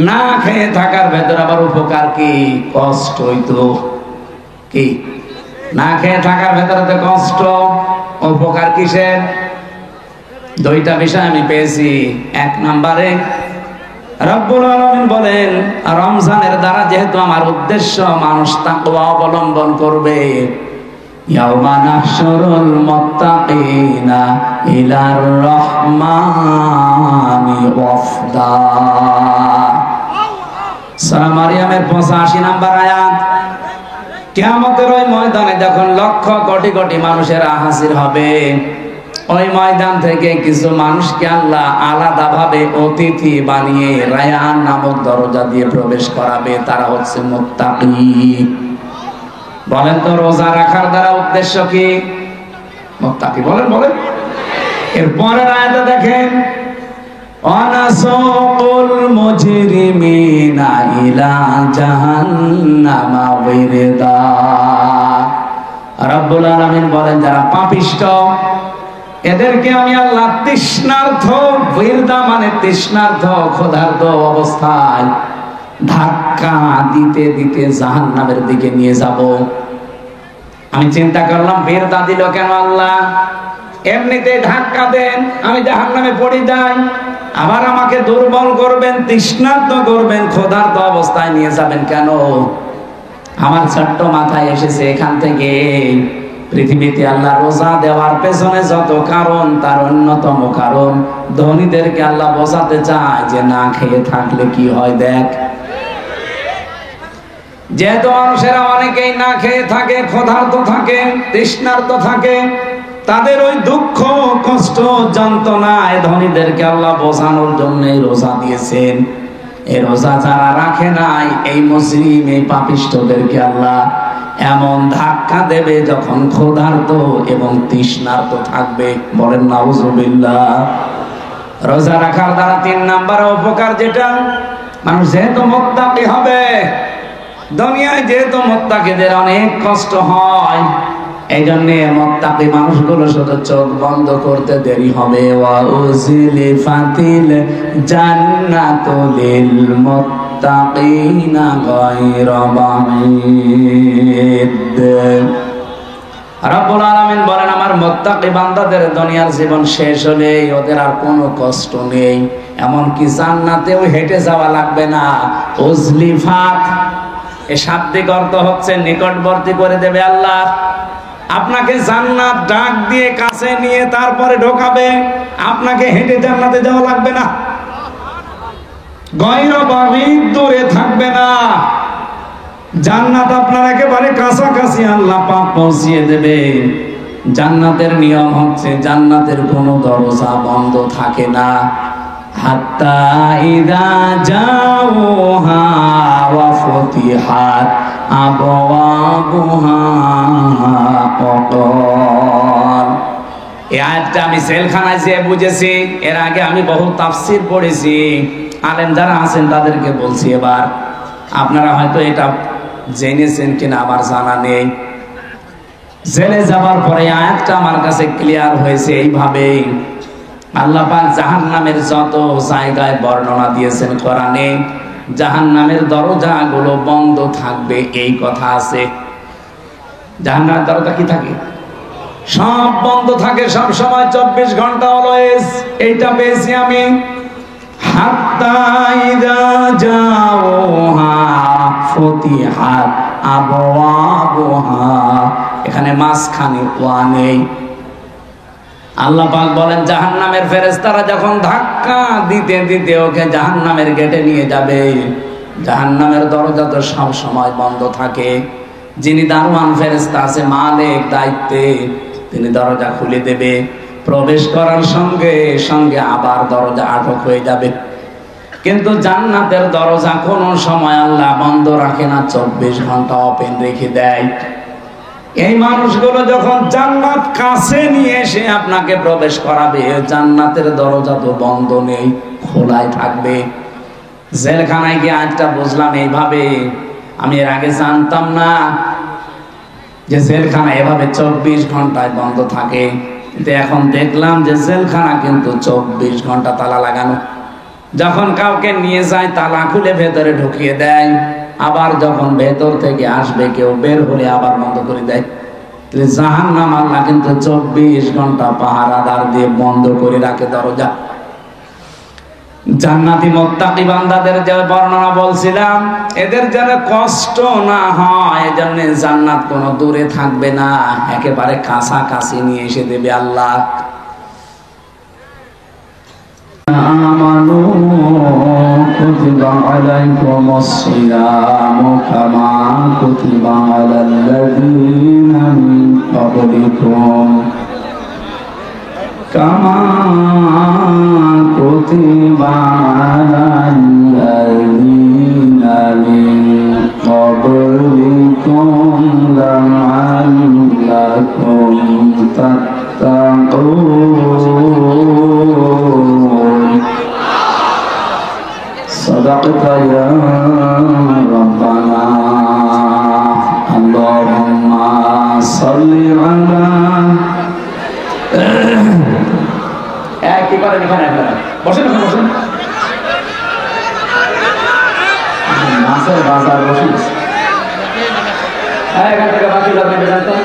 না খেয়ে থাকার ভেতর আবার উপকার কি? কষ্ট হইতো কি? না খেয়ে থাকার ভেতরে তো কষ্ট, উপকার কিসের? 2টা বিষয় আমি পেয়েছি। 1 নম্বরে রব্বুল আলামিন বলেন রমজানের দ্বারা যেহেতু আমার উদ্দেশ্য মানুষ তাকওয়া অবলম্বন করবে, ইয়াউমা নাহশুরুল মুত্তাকিনা ইলার রহমানি ওয়াফদা। সূরা মারইয়ামের 85 নম্বর আয়াত। কিয়ামতের ওই ময়দানে যখন লক্ষ কোটি কোটি মানুষেরা হাজির হবে, ওই ময়দান থেকে কিছু মানুষকে আল্লাহ আলাদাভাবে অতিথি বানিয়ে রায়ান নামক দরজা দিয়ে প্রবেশ করাবে। তারা হচ্ছে মুত্তাকি। বলেন তো রোজা রাখার দ্বারা উদ্দেশ্য কি? মুত্তাকি। বলেন। এরপরের আয়াতে দেখেন ওয়ানাসুকুল মুজরিমিনা ইলা জাহান্নামা ওয়িরদা। রব্বুল আলামিন বলেন যারা পাপিষ্ঠ, এদেরকে আমি আল্লাহ তৃষ্ণার্থ, ওয়িরদা মানে তৃষ্ণার্থ, ক্ষুধার্ত অবস্থায় ধাক্কা দিতে দিতে জাহান্নামের দিকে নিয়ে যাব। আমি চিন্তা করলাম ওয়িরদা দিল কেন আল্লাহ? এমনিতে ধাক্কা দেন, আমি জাহান্নামে পড়ে যাই, আবার আমাকে দুর্বল করবেন, তৃষ্ণার্ত করবেন, ক্ষুধার্ত অবস্থায় নিয়ে যাবেন কেন? আমার ছোট্ট মাথায় এসেছে এখান থেকে পৃথিবীতে আল্লাহ রোজা দেওয়ার পেছনে যত কারণ, তার অন্যতম কারণ ধনীদেরকে আল্লাহ বোঝাতে চায় যে না খেয়ে থাকলে কি হয় দেখ। যেহেতু মানুষেরা অনেকেই না খেয়ে থাকে, ক্ষুধার্ত থাকে, তৃষ্ণার্ত থাকে, তাদের ওই দুঃখ কষ্ট যন্ত্রণায় ধনীদেরকে আল্লাহ বোঝানোর জন্য রোজা দিয়েছেন। এই রোজা যারা রাখে নাই, এই মুসলিম এই পাপিষ্ঠদেরকে আল্লাহ এমন ধাক্কা দেবে যখন ক্ষুধার্ত এবং তৃষ্ণার্ত থাকবে। বলেন নাউজুবিল্লাহ। রোজা রাখার দ্বারা 3 নাম্বার উপকার যেটা, মানুষ যেহেতু মুত্তাকি হবে, দুনিয়ায় যেহেতু মুত্তাকিদের অনেক কষ্ট হয়, এই জন্য মুত্তাকি মানুষগুলো শুধু চোখ বন্ধ করতে দেরি হবে। ওয়া উযলিফাতিল জান্নাতু লিল মুত্তাকিনা গায়রা বাঈদ। রব্বুল আলামিন বলেন, আমার মুত্তাকি বান্দাদের দুনিয়ার জীবন শেষ হলে ওদের আর কোনো কষ্ট নেই, এমনকি জান্নাতেও হেঁটে যাওয়া লাগবে না। উযলিফাত এই শাব্দিক অর্থ হচ্ছে নিকটবর্তী করে দেবে আল্লাহ। আপনাকে জান্নাত ডাক দিয়ে কাছে নিয়ে তারপরে ঢোকাবে, আপনাকে হেঁটে জান্নাতে যাওয়া লাগবে না। গায়রা বাঈদ, দূরে থাকবে না। জান্নাত আপনার একেবারে কাছাকাছি আল্লাহ পাক পৌঁছিয়ে দেবে। জান্নাতের নিয়ম হচ্ছে জান্নাতের কোনো দরজা বন্ধ থাকে না। হাত্তা ইযা জাউহা ওয়া ফুতিহাত আবওয়াবুহা ওয়াকাল। এই আয়াতটা আমি জেলখানায় যেয়ে বুঝেছি। এর আগে আমি বহু তাফসীর পড়েছি, আলেম যারা আছেন তাদেরকে বলছি। এবার আপনারা হয়তো এটা জেনেছেন কিনা আমার জানা নেই। জেলে যাবার পরে আয়াতটা আমার কাছে ক্লিয়ার হয়েছে এইভাবে, আল্লাহ পাক জাহান্নামের যত জায়গায় বর্ণনা দিয়েছেন কোরআনে, জাহান্নামের দরজাগুলো বন্ধ থাকবে এই কথা আছে। জাহান্নামের দরজা কি থাকে? সব বন্ধ থাকে, সব সময় 24 ঘন্টা অলওয়েজ। এইটা পেয়েছি আমি। হাত্তা ইযা জাউহা ফুতিহাত আবওয়াবুহা, এখানে মাঝখানে ওয়া নেই। আল্লাহ পাক বলেন, জাহান্নামের ফেরেশতারা যখন ধাক্কা দিতে দিতে ওকে জাহান্নামের গেটে নিয়ে যাবে, জাহান্নামের দরজা তো সব সময় বন্ধ থাকে। যিনি দারওয়ান ফেরেশতা আছে, মালিক দায়িত্বে, তিনি দরজা খুলে দেবে। প্রবেশ করার সঙ্গে সঙ্গে আবার দরজা আটক হয়ে যাবে। কিন্তু জান্নাতের দরজা কোনো সময় আল্লাহ বন্ধ রাখে না, 24 ঘন্টা ওপেন রেখে দেয়। এই মানুষগুলো যখন জান্নাত কাছে নিয়ে এসে আপনাকে প্রবেশ করাবে, জান্নাতের দরজা তো বন্ধ নেই, খোলাই থাকবে। জেলখানায় গিয়ে আজটা বুঝলাম এইভাবে। আমি এর আগে জানতাম না যে জেলখানা এভাবে 24 ঘন্টায় বন্ধ থাকে, কিন্তু এখন দেখলাম যে জেলখানা কিন্তু 24 ঘন্টা তালা লাগানো। যখন কাউকে নিয়ে যায় তালা খুলে ভেতরে ঢুকিয়ে দেয়, আবার যখন ভেতর থেকে আসবে কেউ, বের হলে আবার বন্ধ করে দেয়। জাহান্নাম আল্লাহ কিন্তু 24 ঘন্টা পাহারাদার দিয়ে বন্ধ করে রাখে দরজা। জান্নাতি মুত্তাকি বান্দাদের যে বর্ণনা বলছিলাম, এদের যেন কষ্ট না হয়, এজন্য জান্নাত কোনো দূরে থাকবে না, একেবারে কাছাকাছি নিয়ে এসে দেবে আল্লাহ। আমানু কুতিবা আলাইকুমুস সিয়ামু কামা কুতিবা আলাল্লাযীনা মিন ক্বাবলিকুম কামা কুতিবা আলাল্লাযীনা মিন ক্বাবলিকুম লাআল্লাকুম তাত্তাকুন। সাদাকাতা ইয়া রাব্বানা। আল্লাহুম্মা সাল্লি আলা। কি করেন এখানে? বসেন বসেন, মাছের বাজার বসে এখান থেকে বাকি লাগবে জানতো।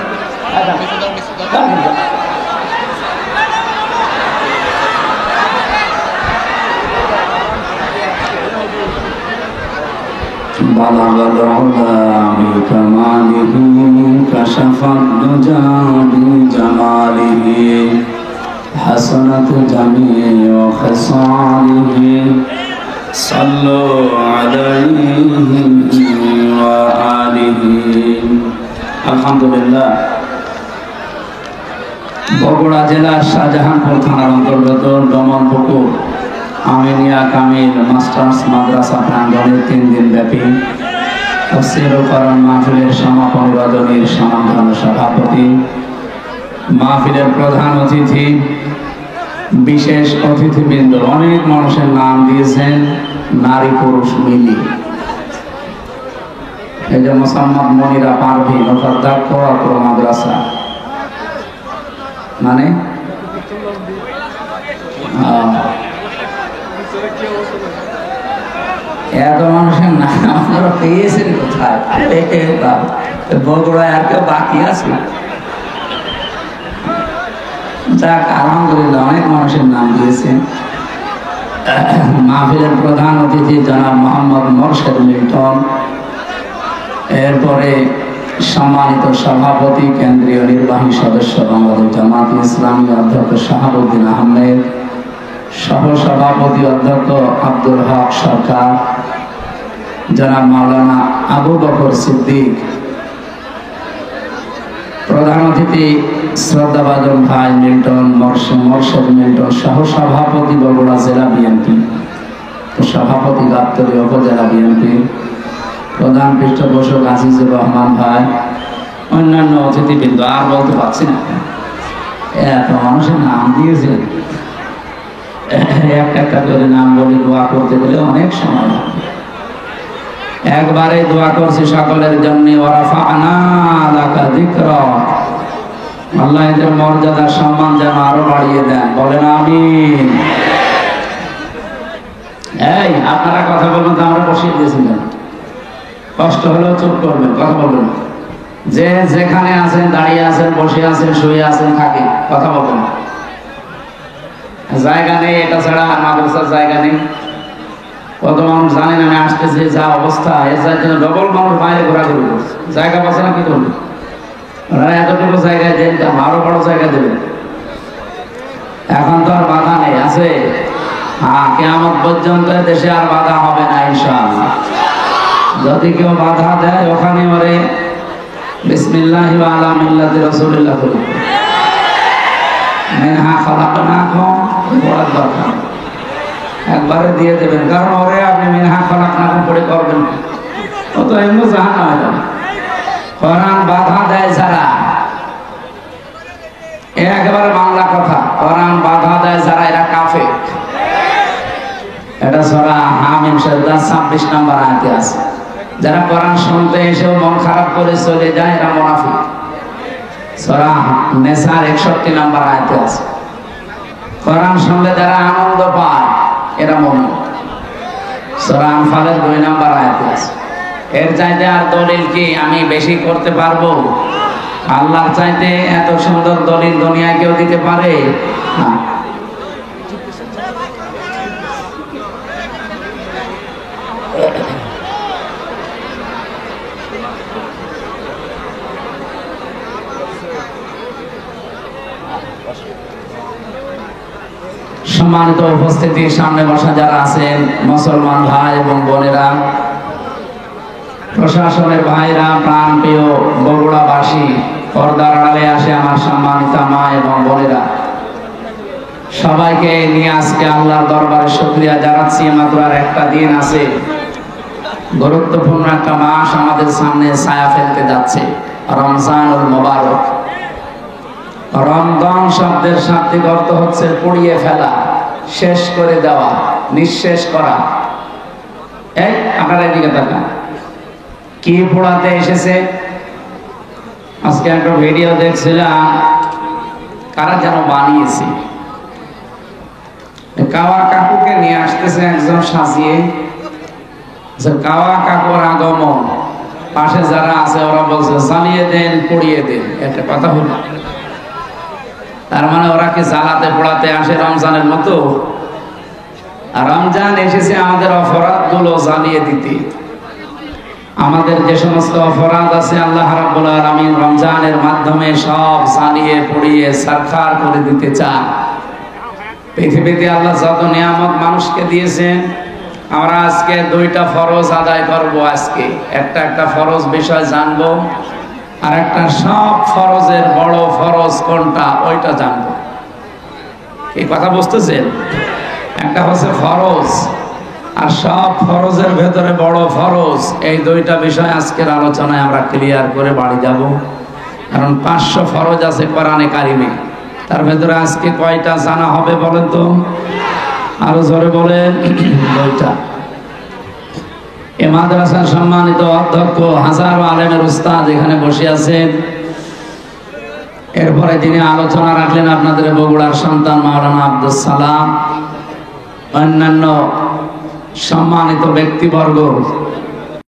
بلغ العلا بكماله كشف الدجى بجماله حسنت جميع خصاله صلوا عليه وآله الحمد لله বগুড়া জেলার শাহজাহানপুর থানার অন্তর্গত ডমনপুকুর আমিনিয়া কামিল মাস্টার্স মাদ্রাসা প্রাঙ্গণে 3 দিন ব্যাপী তাফসীর ও কোরআন মাহফিলের সমাপন রজনীর সমাধান সভাপতি, মাহফিলের প্রধান অতিথি, বিশেষ অতিথিবৃন্দ, অনেক মানুষের নাম দিয়েছেন নারী পুরুষ মিলি। এই যে মোসাম্মদ মনিরা পারভিন অধ্যাপক মাদ্রাসা, মানে এত মানুষের নাম আপনারা পেয়েছেন কোথায়? বগুড়ায় আর কেউ বাকি আছে? যাক, আলহামদুলিল্লাহ অনেক মানুষের নাম দিয়েছেন। মাহফিলের প্রধান অতিথি জনাব মোহাম্মদ মোরশেদ মিল্টন, এরপরে সম্মানিত সভাপতি কেন্দ্রীয় নির্বাহী সদস্য বাংলাদেশ জামাত ইসলামী অধ্যক্ষ শাহাবুদ্দিন আহমেদ, সহসভাপতি অধ্যক্ষ আব্দুল হক সরকার, জনাব মাওলানা আবু বকর সিদ্দিক, প্রধান অতিথি শ্রদ্ধাভাজন ভাই মিল্টন মোরশেদ মিল্টন, সহসভাপতি বগুড়া জেলা বিএনপি, সভাপতি গাবতলী উপজেলা বিএনপি, প্রধান পৃষ্ঠপোষক আজিজুর রহমান ভাই, অন্যান্য অতিথিবৃন্দ, আর বলতে পারছি না, এত মানুষের নাম দিয়েছেন। একটা একটা করে নাম বলে দোয়া করতে গেলে অনেক সময় লাগবে। একবারে দোয়া করছি সকলের জন্য। ওয়ারাফা'না লাকা যিকরাক, আল্লাহ এদের মর্যাদা সম্মান যেন আরো বাড়িয়ে দেন, বলেন আমিন। এই আপনারা কথা বলবেন তো, আমরা বসিয়ে দিয়েছিলাম, কষ্ট হলেও চুপ করবেন, কথা বলবেন। যে যেখানে আছেন, দাঁড়িয়ে আছেন, বসে আছেন, শুয়ে আছেন, থাকেন, কথা বলবেন। জায়গা নেই, এটা ছাড়া মাদ্রাসার জায়গা নেই। কত মানুষ জানেন আমি আসতেছি, যা অবস্থা, এর জন্য ডবল মানুষ বাইরে ঘোরাঘুরি করছে, জায়গা পাচ্ছে না, কি করবে? ওনারা এতটুকু জায়গায় দেন, আরো বড় জায়গা দেবেন। এখন তো আর বাধা নেই, আছে? হ্যাঁ, কিয়ামত পর্যন্ত দেশে আর বাধা হবে না ইনশাআল্লাহ। যদি কেউ বাধা দেয়, ওখানে ওরে বিসমিল্লাহি ওয়া আলা মিল্লাতি রাসূলিল্লাহ বলে মিনহা খালাকনাকুম বলার দরকার, একবারে দিয়ে দেবেন। কারণ ওরে আপনি মিনহা খালাকনাকুম পড়ে করবেন, ও তো এমনি জাহান্নামে যাবে। কোরআন বাধা দেয় যারা, একেবারে বাংলা কথা, কোরআন বাধা দেয় যারা, এরা কাফের। এটা সূরা হামিম 26 নম্বর আয়াতে আছে। যারা কোরআন শুনতে এসেও মন খারাপ করে চলে যায়, এরা মুনাফিক। সূরা নিসার 61 নম্বর আয়াতে আছে। কোরআন শুনলে যারা আনন্দ পায়, এরা মুমিন। সূরা আনফালের 2 নম্বর আয়াতে আছে। এর চাইতে আর দলিল কি আমি বেশি করতে পারবো? আল্লাহর চাইতে এত সুন্দর দলিল দুনিয়ায় কেউ দিতে পারে না। সম্মানিত উপস্থিতি, সামনে বসা যারা আছেন, মুসলমান ভাই এবং বোনেরা, প্রশাসনের ভাইরা, প্রাণ প্রিয় বগুড়াবাসী, পর্দার আড়ালে আসে আমার সম্মানিত মা এবং বোনেরা, সবাইকে নিয়ে আজকে আল্লাহর দরবারে শুকরিয়া জানাচ্ছি। মাত্র আর একটা দিন আছে, গুরুত্বপূর্ণ একটা মাস আমাদের সামনে ছায়া ফেলতে যাচ্ছে, রমজানুল মুবারক। রমজান শব্দের শাব্দিক অর্থ হচ্ছে পুড়িয়ে ফেলা, শেষ করে দেওয়া, নিঃশেষ করা। এই আপনারা এদিকে তাকান, কি পোড়াতে এসেছে? আজকে একটা ভিডিও দেখছিলাম, কারা যেন বানিয়েছে, কাওয়া কাকুকে নিয়ে আসতেছে একজন সাজিয়ে। কাওয়া কাকুর আগমন, পাশে যারা আছে ওরা বলছে জ্বালিয়ে দেন, পুড়িয়ে দেন। একটা কথা হলো, তার মানে ওরা কি জ্বালাতে পোড়াতে আসে রমজানের মতো? আর রমজান এসেছে আমাদের অপরাধ গুলো জ্বালিয়ে দিতে। আমাদের যে সমস্ত অপরাধ আছে আল্লাহ রাব্বুল আলামিন রমজানের মাধ্যমে সব জ্বালিয়ে পুড়িয়ে ছারখার করে দিতে চান। পৃথিবীতে আল্লাহ যত নিয়ামত মানুষকে দিয়েছেন, আমরা আজকে দুইটা ফরজ আদায় করব। আজকে একটা ফরজ বিষয় জানবো, আর একটা সব ফরজের বড় ফরজ কোনটা ওইটা জানবো। এই কথা বুঝতেছেন? একটা হচ্ছে ফরজ, আর সব ফরজের ভেতরে বড় ফরজ। এই দুইটা বিষয় আজকের আলোচনায় আমরা ক্লিয়ার করে বাড়ি যাব। কারণ 500 ফরজ আছে কোরআনে কারিমে, তার ভেতরে আজকে কয়টা জানা হবে বলেন তো? আরো জোরে বলেন। দুইটা। এ মাদ্রাসার সম্মানিত অধ্যক্ষ, হাজারো আলেমের উস্তাদ এখানে বসে আছেন। এরপরে তিনি আলোচনা রাখলেন আপনাদের বগুড়ার সন্তান মাওলানা আব্দুল সালাম, অন্যান্য সম্মানিত ব্যক্তিবর্গ।